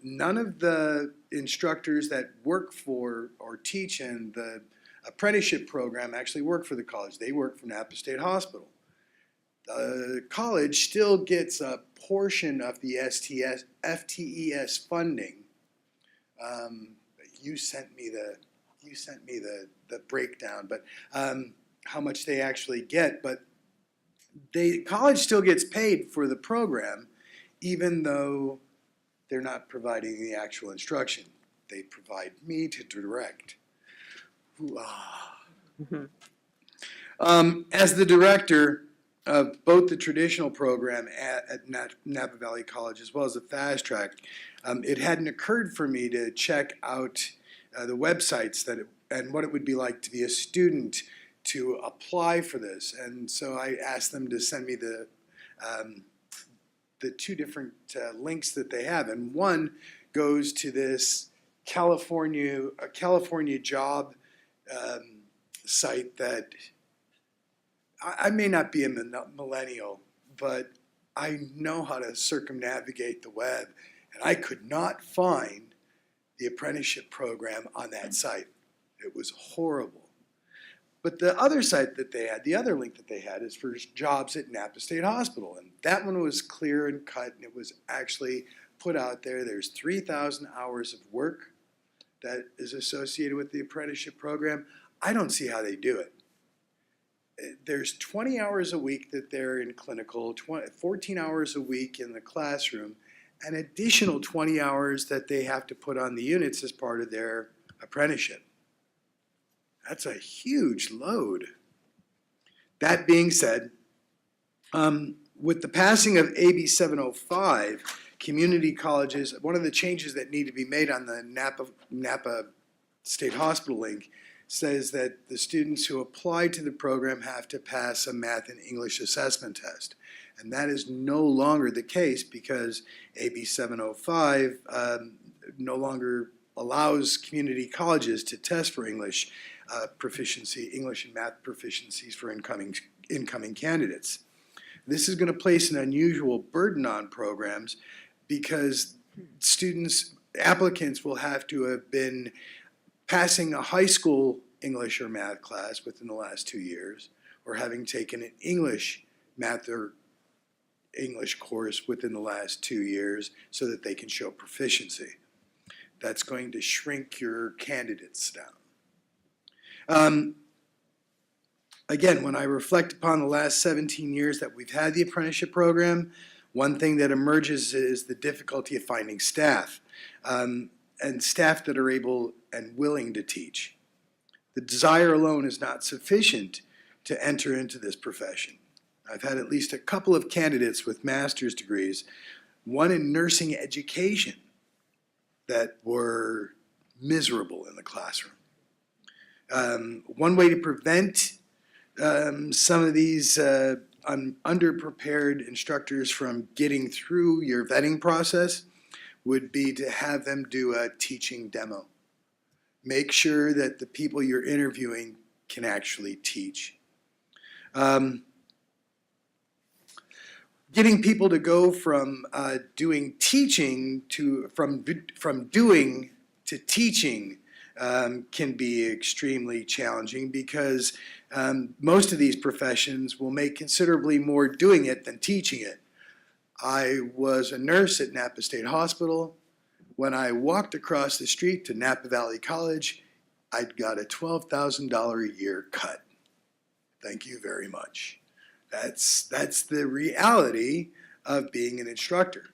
None of the instructors that work for or teach in the apprenticeship program actually work for the college. They work for Napa State Hospital. The college still gets a portion of the FTES funding. You sent me the breakdown, but how much they actually get. But college still gets paid for the program, even though they're not providing the actual instruction. They provide me to direct. As the director of both the traditional program at Napa Valley College as well as the fast track, it hadn't occurred for me to check out the websites and what it would be like to be a student to apply for this. And so I asked them to send me the two different links that they have, and one goes to this California job site that I may not be a millennial, but I know how to circumnavigate the web, and I could not find the apprenticeship program on that site. It was horrible. But the other site that they had, the other link that they had, is for jobs at Napa State Hospital. And that one was clear and cut, and it was actually put out there. There's 3,000 hours of work that is associated with the apprenticeship program. I don't see how they do it. there's 20 hours a week that they're in clinical, 14 hours a week in the classroom, an additional 20 hours that they have to put on the units as part of their apprenticeship. That's a huge load. That being said, with the passing of AB-2105, community colleges, one of the changes that need to be made on the Napa State Hospital link says that the students who apply to the program have to pass a math and English assessment test. And that is no longer the case because AB-705 no longer allows community colleges to test for English proficiency, English and math proficiencies for incoming candidates. This is going to place an unusual burden on programs because applicants will have to have been passing a high school English or math class within the last 2 years, or having taken an English math or English course within the last 2 years so that they can show proficiency. That's going to shrink your candidates down. Again, when I reflect upon the last 17 years that we've had the apprenticeship program, one thing that emerges is the difficulty of finding staff, and staff that are able and willing to teach. The desire alone is not sufficient to enter into this profession. I've had at least a couple of candidates with master's degrees, one in nursing education, that were miserable in the classroom. One way to prevent some of these underprepared instructors from getting through your vetting process would be to have them do a teaching demo. Make sure that the people you're interviewing can actually teach. Getting people to go from doing teaching to from doing to teaching can be extremely challenging because most of these professions will make considerably more doing it than teaching it. I was a nurse at Napa State Hospital. When I walked across the street to Napa Valley College, I'd got a $12,000 a year cut. Thank you very much. That's the reality of being an instructor.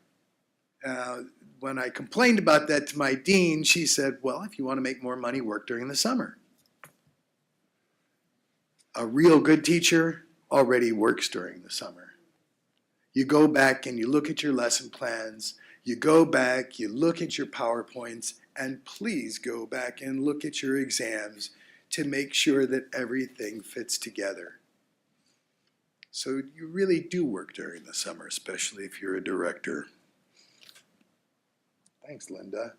When I complained about that to my dean, she said, well, if you want to make more money, work during the summer. A real good teacher already works during the summer. You go back and you look at your lesson plans, you go back, you look at your PowerPoints, and please go back and look at your exams to make sure that everything fits together. So you really do work during the summer, especially if you're a director. Thanks, Linda.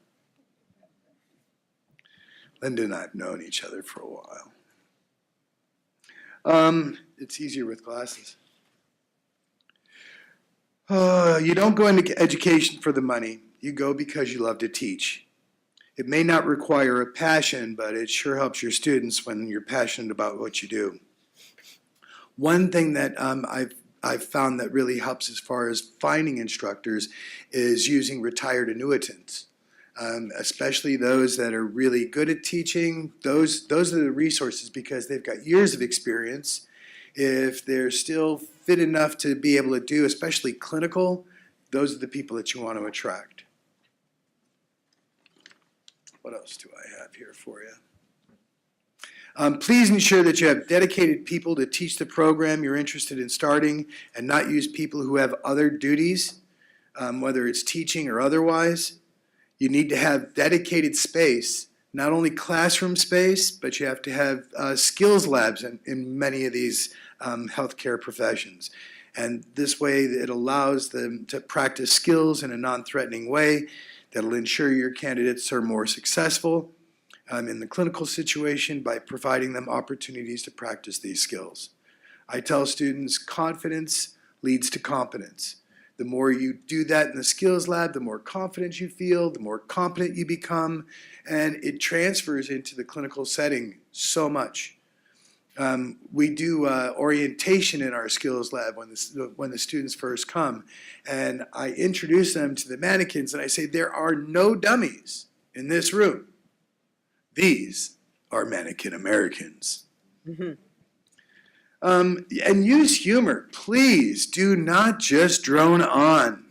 Linda and I have known each other for a while. It's easier with glasses. You don't go into education for the money. You go because you love to teach. It may not require a passion, but it sure helps your students when you're passionate about what you do. One thing that I've found that really helps as far as finding instructors is using retired annuitants, especially those that are really good at teaching. Those are the resources because they've got years of experience. If they're still fit enough to be able to do, especially clinical, those are the people that you want to attract. What else do I have here for you? Please ensure that you have dedicated people to teach the program you're interested in starting and not use people who have other duties, whether it's teaching or otherwise. You need to have dedicated space, not only classroom space, but you have to have skills labs in many of these healthcare professions. And this way it allows them to practice skills in a non-threatening way that'll ensure your candidates are more successful in the clinical situation by providing them opportunities to practice these skills. I tell students confidence leads to competence. The more you do that in the skills lab, the more confident you feel, the more competent you become, and it transfers into the clinical setting so much. We do orientation in our skills lab when the students first come, and I introduce them to the mannequins and I say, there are no dummies in this room. These are mannequin Americans. And use humor. Please do not just drone on.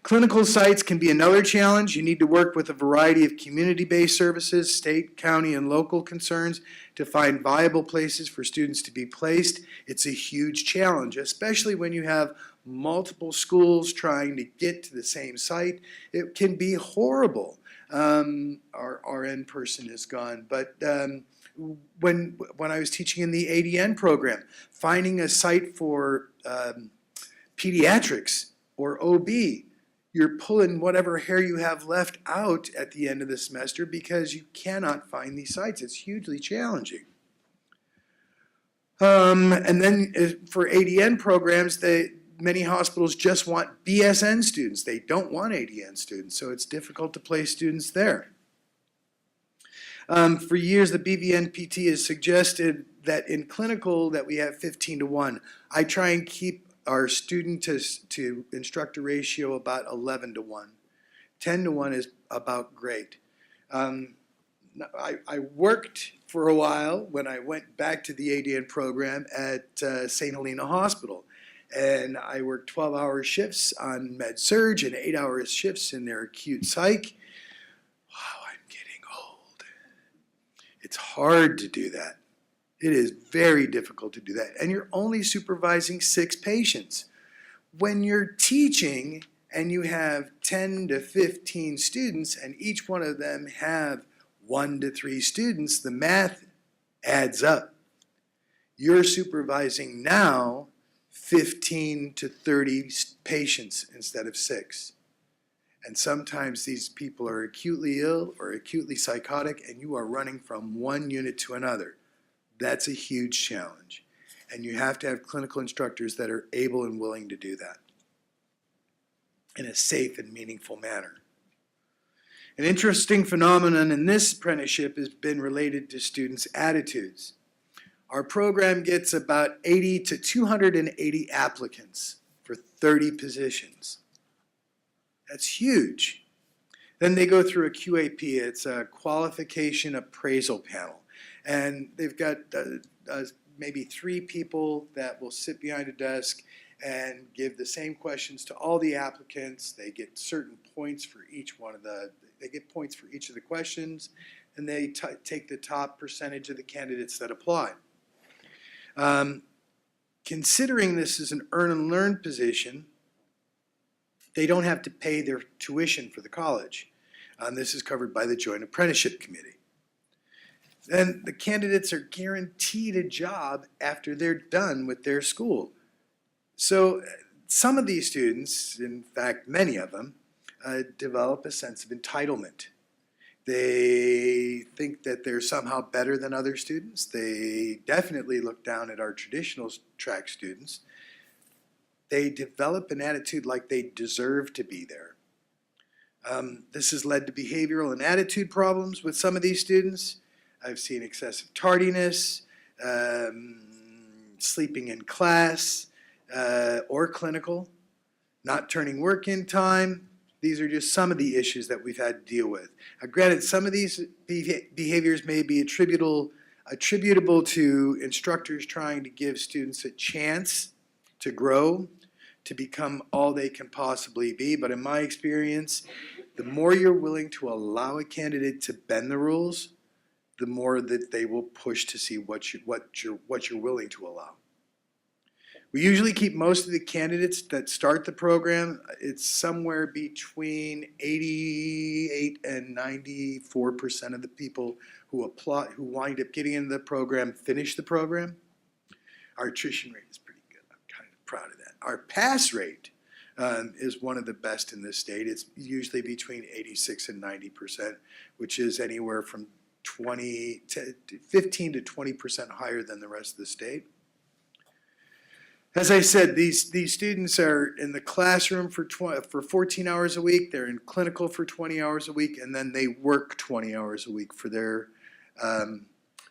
Clinical sites can be another challenge. You need to work with a variety of community-based services, state, county, and local concerns to find viable places for students to be placed. It's a huge challenge, especially when you have multiple schools trying to get to the same site. It can be horrible. Our RN person is gone, but when I was teaching in the ADN program, finding a site for pediatrics or OB, you're pulling whatever hair you have left out at the end of the semester because you cannot find these sites. It's hugely challenging. And then for ADN programs, many hospitals just want BSN students. They don't want ADN students, so it's difficult to place students there. For years, the BVNPT has suggested that in clinical that we have 15-1. I try and keep our student to instructor ratio about 11-1. 10-1 is about great. I worked for a while when I went back to the ADN program at St. Alena Hospital. And I worked 12-hour shifts on med-surg and 8-hour shifts in their acute psych. Wow, I'm getting old. It's hard to do that. It is very difficult to do that. And you're only supervising 6 patients. When you're teaching and you have 10 to 15 students and each one of them have 1 to 3 students, the math adds up. You're supervising now 15 to 30 patients instead of 6. And sometimes these people are acutely ill or acutely psychotic and you are running from one unit to another. That's a huge challenge. And you have to have clinical instructors that are able and willing to do that in a safe and meaningful manner. An interesting phenomenon in this apprenticeship has been related to students' attitudes. Our program gets about 80 to 280 applicants for 30 positions. That's huge. Then they go through a QAP. It's a qualification appraisal panel. And they've got maybe 3 people that will sit behind a desk and give the same questions to all the applicants. They get certain points for each one of they get points for each of the questions, and they take the top percentage of the candidates that apply. Considering this is an earn and learn position, they don't have to pay their tuition for the college. This is covered by the Joint Apprenticeship Committee. And the candidates are guaranteed a job after they're done with their school. So some of these students, in fact many of them, develop a sense of entitlement. They think that they're somehow better than other students. They definitely look down at our traditional track students. They develop an attitude like they deserve to be there. This has led to behavioral and attitude problems with some of these students. I've seen excessive tardiness, sleeping in class or clinical, not turning work in time. These are just some of the issues that we've had to deal with. Granted, some of these behaviors may be attributable to instructors trying to give students a chance to grow, to become all they can possibly be. But in my experience, the more you're willing to allow a candidate to bend the rules, the more that they will push to see what you're willing to allow. We usually keep most of the candidates that start the program. It's somewhere between 88 and 94% of the people who apply, who wind up getting into the program, finish the program. Our attrition rate is pretty good. I'm kind of proud of that. Our pass rate is one of the best in this state. It's usually between 86 and 90%, which is anywhere from 15 to 20% higher than the rest of the state. As I said, these students are in the classroom for 14 hours a week. They're in clinical for 20 hours a week, and then they work 20 hours a week for their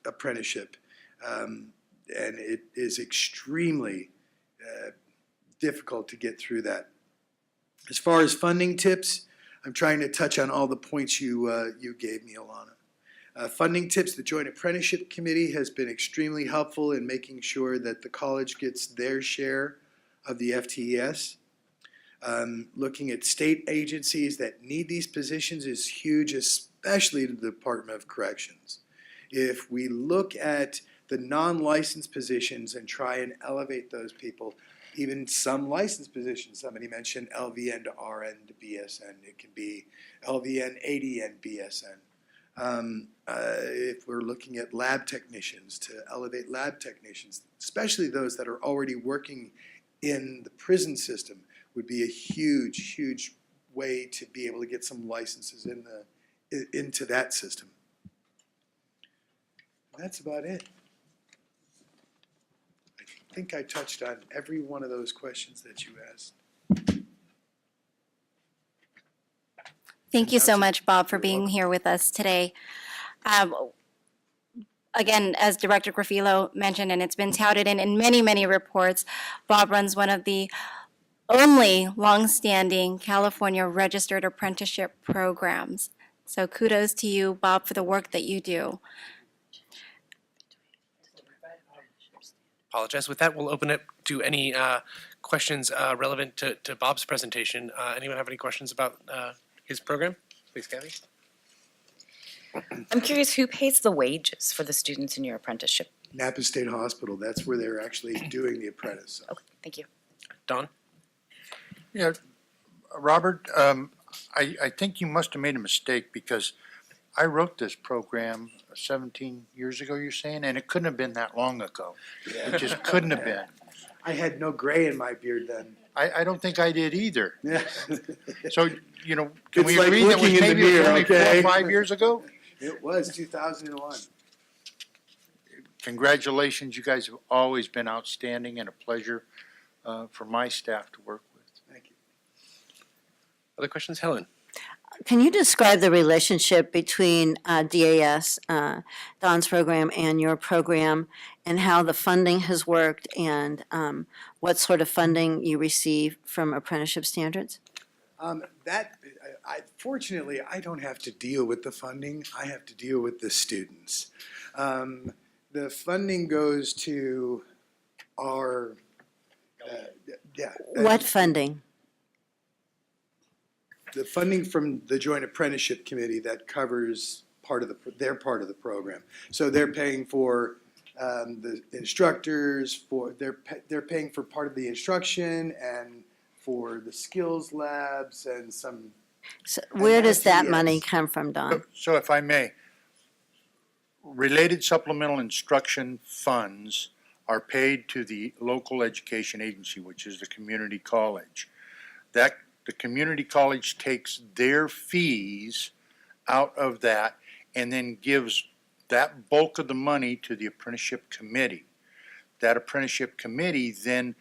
apprenticeship. And it is extremely difficult to get through that. As far as funding tips, I'm trying to touch on all the points you gave me, Alana. Funding tips, the Joint Apprenticeship Committee has been extremely helpful in making sure that the college gets their share of the FTES. Looking at state agencies that need these positions is huge, especially the Department of Corrections. If we look at the non-licensed positions and try and elevate those people, even some licensed positions, somebody mentioned LVN to RN to BSN, it can be LVN, ADN, BSN. If we're looking at lab technicians, to elevate lab technicians, especially those that are already working in the prison system, would be a huge, huge way to be able to get some licenses into that system. That's about it. I think I touched on every one of those questions that you asked. Thank you so much, Bob, for being here with us today. Again, as Director Grafilo mentioned, and it's been touted in many, many reports, Bob runs one of the only longstanding California registered apprenticeship programs. So kudos to you, Bob, for the work that you do. Apologize. With that, we'll open it to any questions relevant to Bob's presentation. Anyone have any questions about his program? Please, Kathy. I'm curious, who pays the wages for the students in your apprenticeship? Napa State Hospital, that's where they're actually doing the apprentice. Okay, thank you. Don? Yeah, Robert, I think you must have made a mistake because I wrote this program 17 years ago, you're saying, and it couldn't have been that long ago. It just couldn't have been. I had no gray in my beard then. I don't think I did either. Yeah. So, you know, can It's we like agree that was looking in the maybe it was mirror, only okay? 4 or 5 years ago? It was 2001. Congratulations, you guys have always been outstanding and a pleasure for my staff to work with. Thank you. Other questions? Helen? Can you describe the relationship between DAS, Don's program, and your program, and how the funding has worked, and what sort of funding you receive from Apprenticeship Standards? Fortunately, I don't have to deal with the funding. I have to deal with the students. The funding goes to our, What funding? the funding from the Joint Apprenticeship Committee that covers their part of the program. So they're paying for the instructors, they're paying for part of the instruction and for the skills labs and some. So where does that FTEs. money come from, Don? So if I may, related supplemental instruction funds are paid to the local education agency, which is the community college. The community college takes their fees out of that and then gives that bulk of the money to the apprenticeship committee. That apprenticeship committee then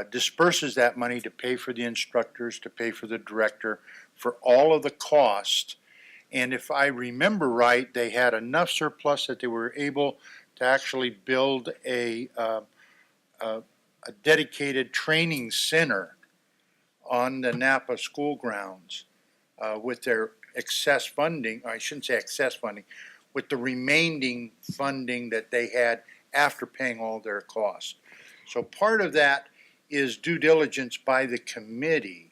disperses that money to pay for the instructors, to pay for the director, for all of the cost. And if I remember right, they had enough surplus that they were able to actually build a dedicated training center on the Napa school grounds with their excess funding, I shouldn't say excess funding, with the remaining funding that they had after paying all their costs. So part of that is due diligence by the committee,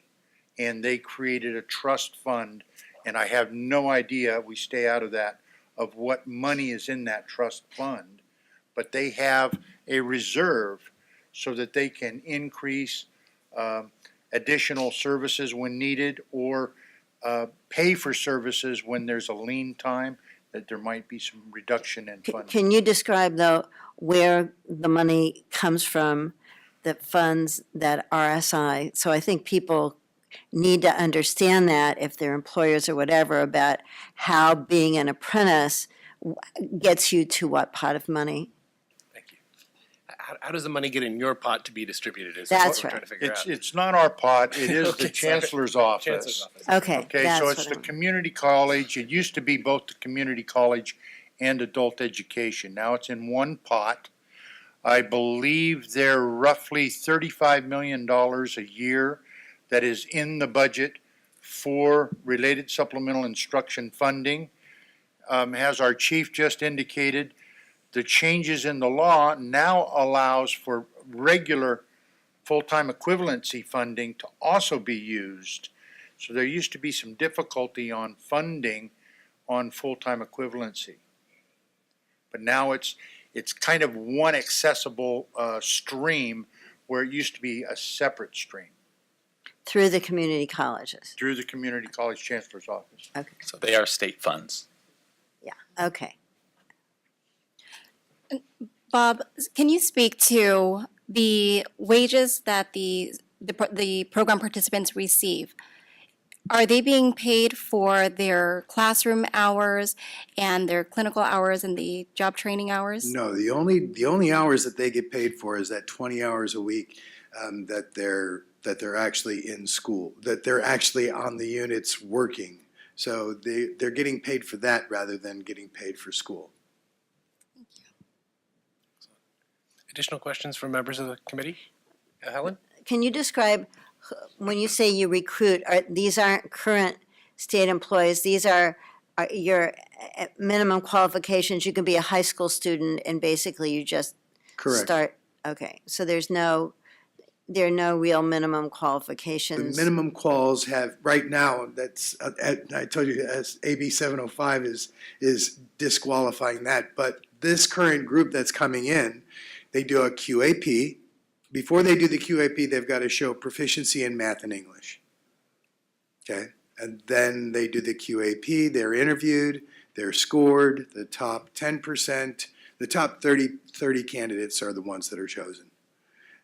and they created a trust fund, and I have no idea, we stay out of that, of what money is in that trust fund, but they have a reserve so that they can increase additional services when needed, or pay for services when there's a lean time, that there might be some reduction in funding. Can you describe, though, where the money comes from, the funds that RSI? So I think people need to understand that, if they're employers or whatever, about how being an apprentice gets you to what pot of money. How does the money get in your pot to be distributed? Is That's what we're right. trying to figure out. It's not our pot, it is Okay, the Chancellor's office. Okay, Okay, that's so it's what the I'm- community college, it used to be both the community college and adult education, now it's in one pot. I believe they're roughly $35 million a year that is in the budget for related supplemental instruction funding. as our chief just indicated, the changes in the law now allows for regular full-time equivalency funding to also be used. So there used to be some difficulty on funding on full-time equivalency. But now it's kind of one accessible stream where it used to be a separate stream. Through the community colleges? Through the Community College Chancellor's Office. Okay. So they are state funds. Yeah, okay. Bob, can you speak to the wages that the program participants receive? Are they being paid for their classroom hours and their clinical hours and the job training hours? No, the only hours that they get paid for is that 20 hours a week that they're actually in school, that they're actually on the units working. So they're getting paid for that rather than getting paid for school. Additional questions from members of the committee? Helen? Can you describe, when you say you recruit, these aren't current state employees, these are your minimum qualifications? You can be a high school student and basically you just Correct. start, okay. So there are no real minimum qualifications? The minimum quals have, right now, that's, I told you, as AB-2105 is disqualifying that, but this current group that's coming in, they do a QAP. Before they do the QAP, they've got to show proficiency in math and English. Okay? And then they do the QAP, they're interviewed, they're scored, the top 10%, the top 30 candidates are the ones that are chosen.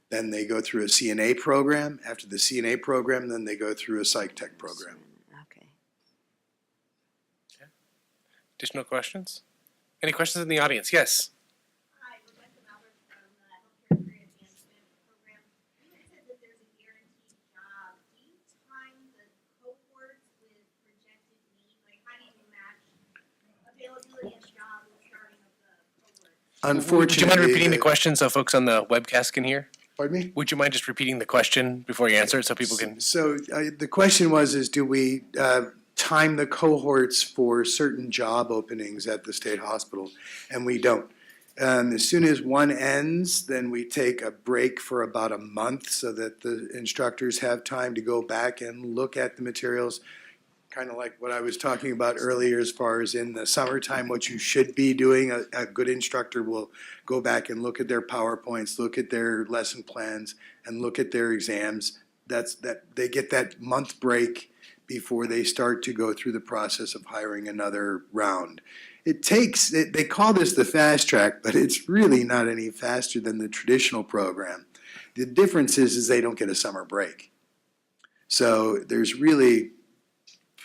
Then they go through a CNA program. After the CNA program, then they go through a psych tech program. Okay. Additional questions? Any questions in the audience? Yes. Hi, Rebecca Malbert from the Healthcare Career Advancement Program. You had said that there's a guaranteed job. Do you time the cohorts with projected need? Like, how do you match availability of jobs with starting of the cohort? Unfortunately, Would you mind repeating the question so folks on the webcast can hear? Pardon me? Would you mind just repeating the question before you answer it so people can? So the question was, do we time the cohorts for certain job openings at the state hospital? And we don't. As soon as one ends, then we take a break for about a month so that the instructors have time to go back and look at the materials. Kind of like what I was talking about earlier as far as in the summertime, what you should be doing. A good instructor will go back and look at their PowerPoints, look at their lesson plans, and look at their exams. They get that month break before they start to go through the process of hiring another round. They call this the fast track, but it's really not any faster than the traditional program. The difference is they don't get a summer break. So there's really,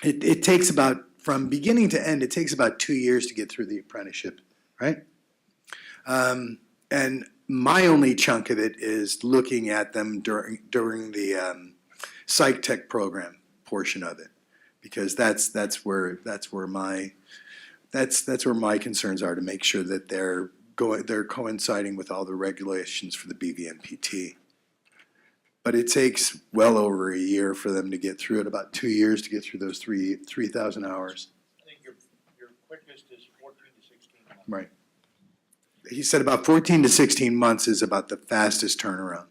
it takes about, from beginning to end, it takes about 2 years to get through the apprenticeship, right? And my only chunk of it is looking at them during the psych tech program portion of it, because that's where my concerns are, to make sure that they're coinciding with all the regulations for the BVMPT. But it takes well over a year for them to get through it, about 2 years to get through those 3,000 hours. I think your quickest is 14 to 16 months. Right. He said about 14 to 16 months is about the fastest turnaround.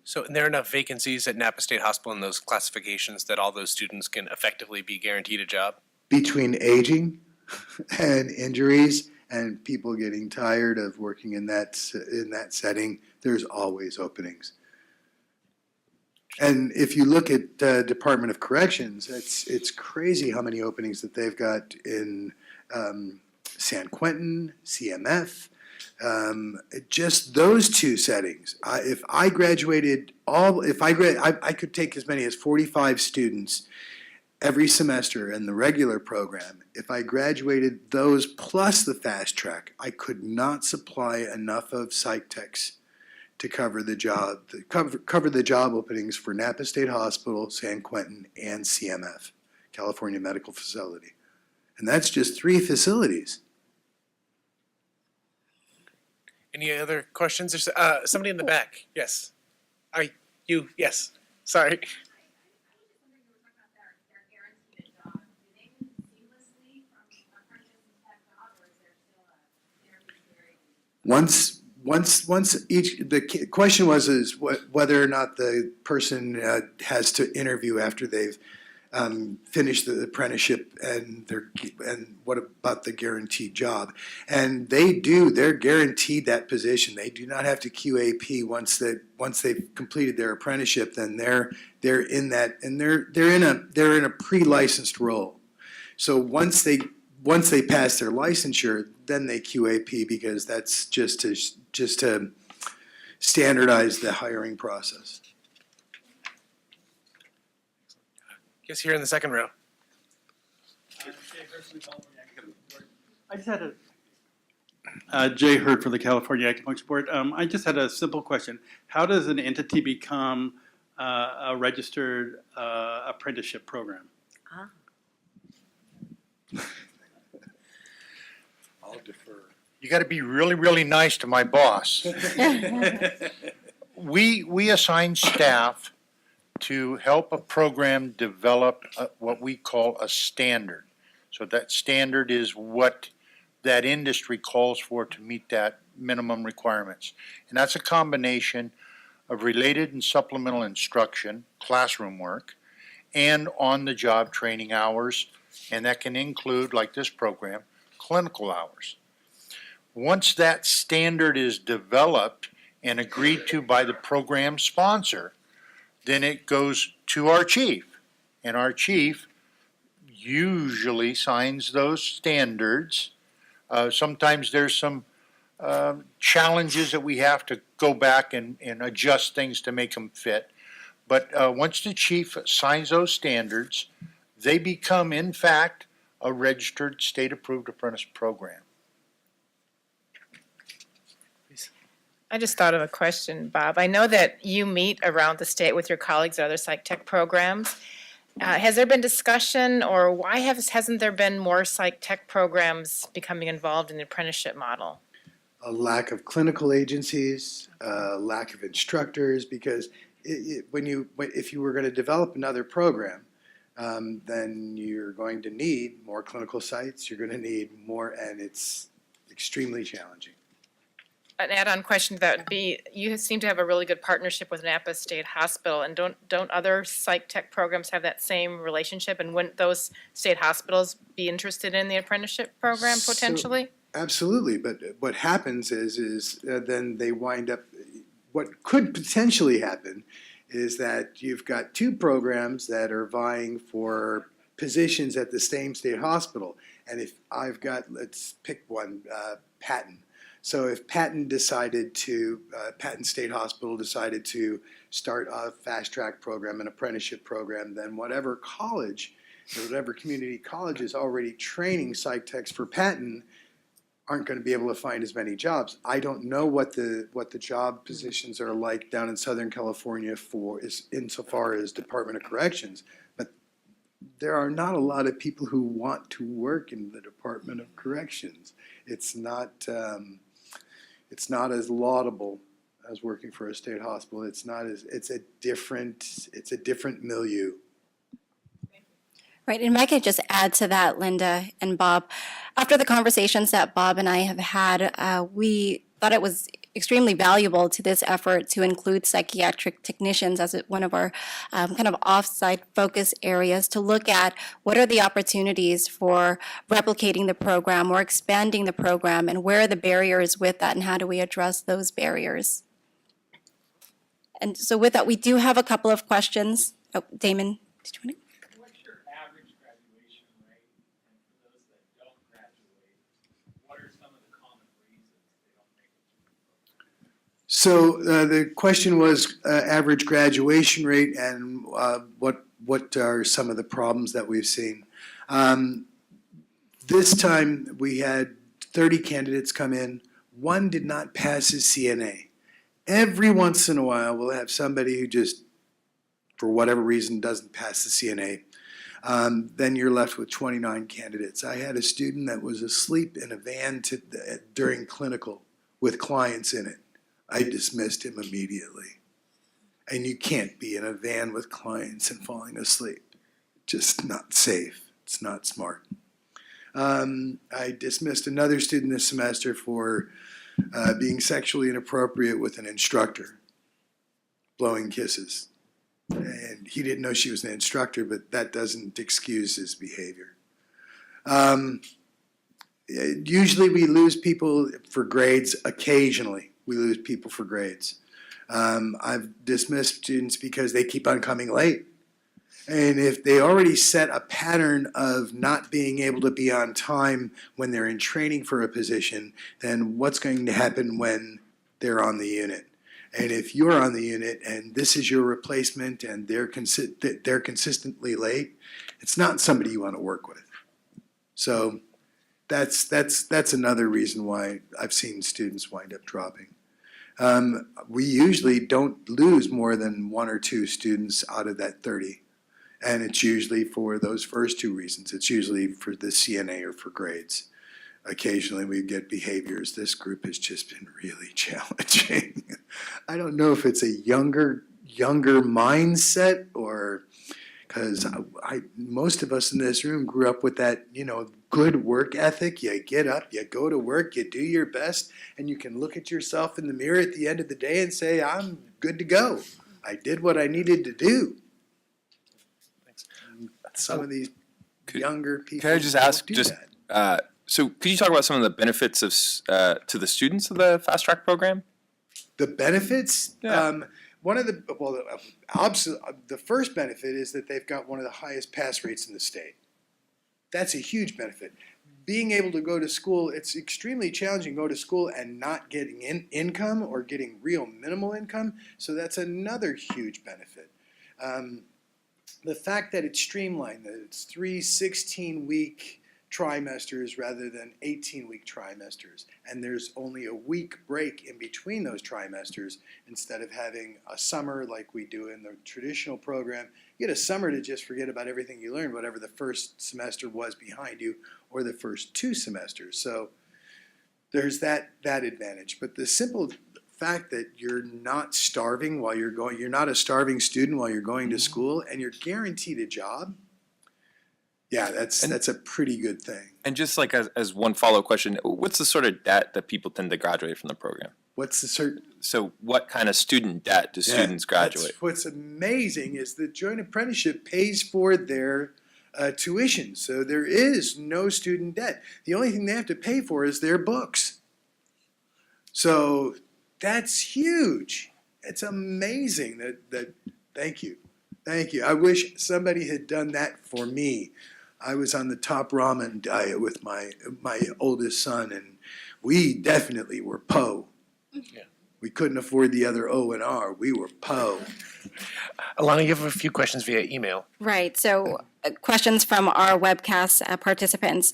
So there are enough vacancies at Napa State Hospital in those classifications that all those students can effectively be guaranteed a job? Between aging and injuries and people getting tired of working in that setting, there's always openings. And if you look at Department of Corrections, it's crazy how many openings that they've got in San Quentin, CMF, just those two settings. If I graduated I could take as many as 45 students every semester in the regular program. If I graduated those plus the fast track, I could not supply enough of psych techs to cover the job openings for Napa State Hospital, San Quentin, and CMF, California Medical Facility. And that's just 3 facilities. Any other questions? There's somebody in the back. Yes. Yes. Sorry. The question was whether or not the person has to interview after they've finished the apprenticeship, and what about the guaranteed job? And they're guaranteed that position. They do not have to QAP once they've completed their apprenticeship. Then they're in that, and they're in a pre-licensed role. So once they pass their licensure, then they QAP, because that's just to standardize the hiring process. Yes, here in the second row. I just had Jay Hurd for the California Acupuncture Board. I just had a simple question. How does an entity become a registered apprenticeship program? I'll defer. You got to be really, really nice to my boss. We assign staff to help a program develop what we call a standard. So that standard is what that industry calls for to meet that minimum requirements. And that's a combination of related and supplemental instruction, classroom work, and on-the-job training hours, and that can include, like this program, clinical hours. Once that standard is developed and agreed to by the program sponsor, then it goes to our chief, and our chief usually signs those standards. Sometimes there's some challenges that we have to go back and adjust things to make them fit. But once the chief signs those standards, they become, in fact, a registered state-approved apprentice program. I just thought of a question, Bob. I know that you meet around the state with your colleagues at other psych tech programs. Has there been discussion, or why hasn't there been more psych tech programs becoming involved in the apprenticeship model? A lack of clinical agencies, lack of instructors, because if you were going to develop another program, then you're going to need more clinical sites, you're going to need more, and it's extremely challenging. An add-on question to that would be, you seem to have a really good partnership with Napa State Hospital, and don't other psych tech programs have that same relationship? And wouldn't those state hospitals be interested in the apprenticeship program potentially? Absolutely, but what happens is then they wind up, what could potentially happen is that you've got two programs that are vying for positions at the same state hospital. And if I've got, let's pick one, Patton. So if Patton State Hospital decided to start a fast track program, an apprenticeship program, then whatever college, or whatever community college is already training psych techs for Patton aren't going to be able to find as many jobs. I don't know what the job positions are like down in Southern California insofar as Department of Corrections, but there are not a lot of people who want to work in the Department of Corrections. It's not as laudable as working for a state hospital. It's a different milieu. Right, and if I could just add to that, Linda and Bob, after the conversations that Bob and I have had, we thought it was extremely valuable to this effort to include psychiatric technicians as one of our kind of off-site focus areas, to look at what are the opportunities for replicating the program or expanding the program, and where are the barriers with that, and how do we address those barriers. And so with that, we do have a couple of questions. Oh, Damon, did you want to? So the question was average graduation rate, and what are some of the problems that we've seen. This time we had 30 candidates come in. One did not pass his CNA. Every once in a while we'll have somebody who just, for whatever reason, doesn't pass the CNA. Then you're left with 29 candidates. I had a student that was asleep in a van during clinical with clients in it. I dismissed him immediately. And you can't be in a van with clients and falling asleep. Just not safe. It's not smart. I dismissed another student this semester for being sexually inappropriate with an instructor, blowing kisses. And he didn't know she was an instructor, but that doesn't excuse his behavior. Usually we lose people for grades. Occasionally we lose people for grades. I've dismissed students because they keep on coming late. And if they already set a pattern of not being able to be on time when they're in training for a position, then what's going to happen when they're on the unit? And if you're on the unit and this is your replacement and they're consistently late, it's not somebody you want to work with. So that's another reason why I've seen students wind up dropping. We usually don't lose more than 1 or 2 students out of that 30. And it's usually for those first 2 reasons. It's usually for the CNA or for grades. Occasionally we get behaviors. This group has just been really challenging. I don't know if it's a younger mindset or because most of us in this room grew up with that, good work ethic. You get up, you go to work, you do your best, and you can look at yourself in the mirror at the end of the day and say, I'm good to go. I did what I needed to do. Some of these younger people. Can I just ask, so could you talk about some of the benefits of to the students of the Fast Track program? The benefits? Yeah. The first benefit is that they've got one of the highest pass rates in the state. That's a huge benefit. Being able to go to school, it's extremely challenging to go to school and not getting income or getting real minimal income. So that's another huge benefit. The fact that it's streamlined, that it's 3 16-week trimesters rather than 18-week trimesters, and there's only a week break in between those trimesters instead of having a summer like we do in the traditional program. You get a summer to just forget about everything you learned, whatever the first semester was behind you or the first 2 semesters. So there's that advantage. But the simple fact that you're not starving while you're not a starving student while you're going to school and you're guaranteed a job, yeah, that's a pretty good thing. And just like as one follow-up question, what's the sort of debt that people tend to graduate from the program? So what kind of student debt do students graduate? What's amazing is the Joint Apprenticeship pays for their tuition. So there is no student debt. The only thing they have to pay for is their books. So that's huge. It's amazing that thank you. I wish somebody had done that for me. I was on the top ramen diet with my oldest son, and we definitely were po. Yeah. We couldn't afford the other O and R. We were po. Alana, you have a few questions via email. Right. So questions from our webcast participants.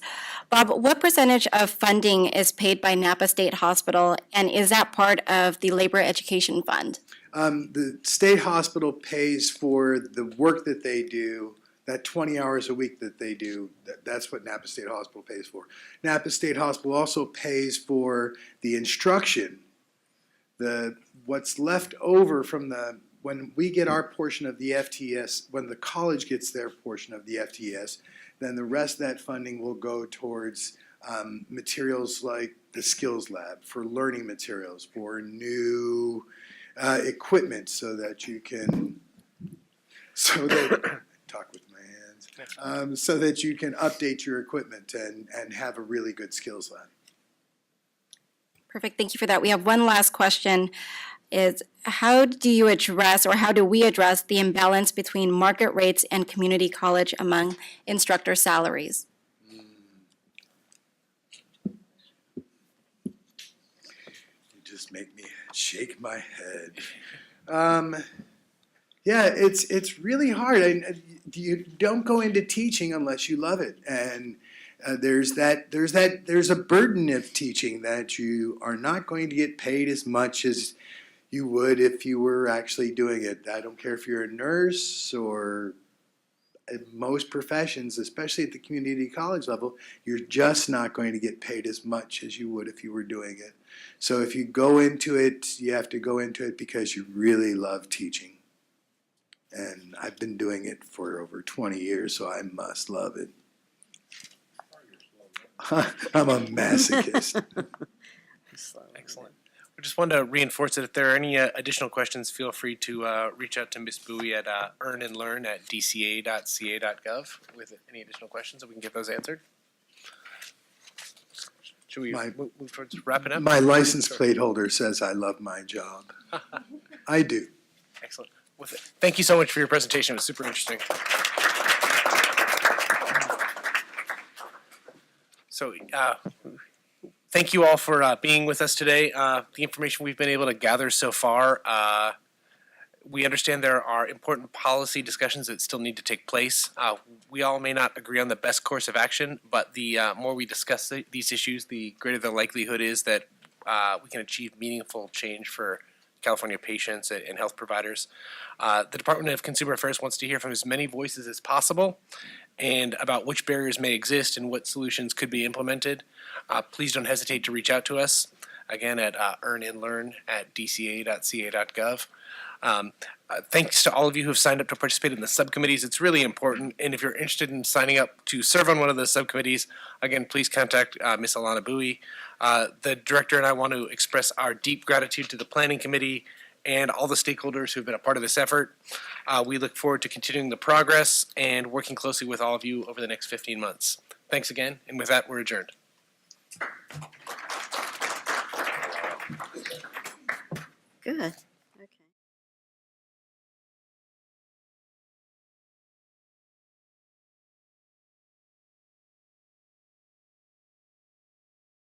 Bob, what percentage of funding is paid by Napa State Hospital, and is that part of the Labor Education Fund? The state hospital pays for the work that they do, that 20 hours a week that they do. That's what Napa State Hospital pays for. Napa State Hospital also pays for the instruction. What's left over from when we get our portion of the FTS, when the college gets their portion of the FTS, then the rest of that funding will go towards materials like the skills lab, for learning materials, for new equipment so that you can, talk with my hands, so that you can update your equipment and have a really good skills lab. Perfect. Thank you for that. We have one last question. Is how do you address, or how do we address, the imbalance between market rates and community college among instructor salaries? You just make me shake my head. Yeah, it's really hard. You don't go into teaching unless you love it, and there's a burden of teaching that you are not going to get paid as much as you would if you were actually doing it. I don't care if you're a nurse or most professions, especially at the community college level, you're just not going to get paid as much as you would if you were doing it. So if you go into it, you have to go into it because you really love teaching. And I've been doing it for over 20 years, so I must love it. I'm a masochist. Excellent. We just wanted to reinforce that if there are any additional questions, feel free to reach out to Ms. Bowie at earnandlearn@dca.ca.gov with any additional questions, and we can get those answered. Should we move towards wrapping up? My license plate holder says I love my job. I do. Excellent. Thank you so much for your presentation. It was super interesting. So thank you all for being with us today. The information we've been able to gather so far, we understand there are important policy discussions that still need to take place. We all may not agree on the best course of action, but the more we discuss these issues, the greater the likelihood is that we can achieve meaningful change for California patients and health providers. The Department of Consumer Affairs wants to hear from as many voices as possible and about which barriers may exist and what solutions could be implemented. Please don't hesitate to reach out to us, again, at earnandlearn@dca.ca.gov. Thanks to all of you who have signed up to participate in the subcommittees. It's really important, and if you're interested in signing up to serve on one of those subcommittees, again, please contact Ms. Alena Bowie. The director and I want to express our deep gratitude to the Planning Committee and all the stakeholders who've been a part of this effort. We look forward to continuing the progress and working closely with all of you over the next 15 months. Thanks again, and with that, we're adjourned. Good.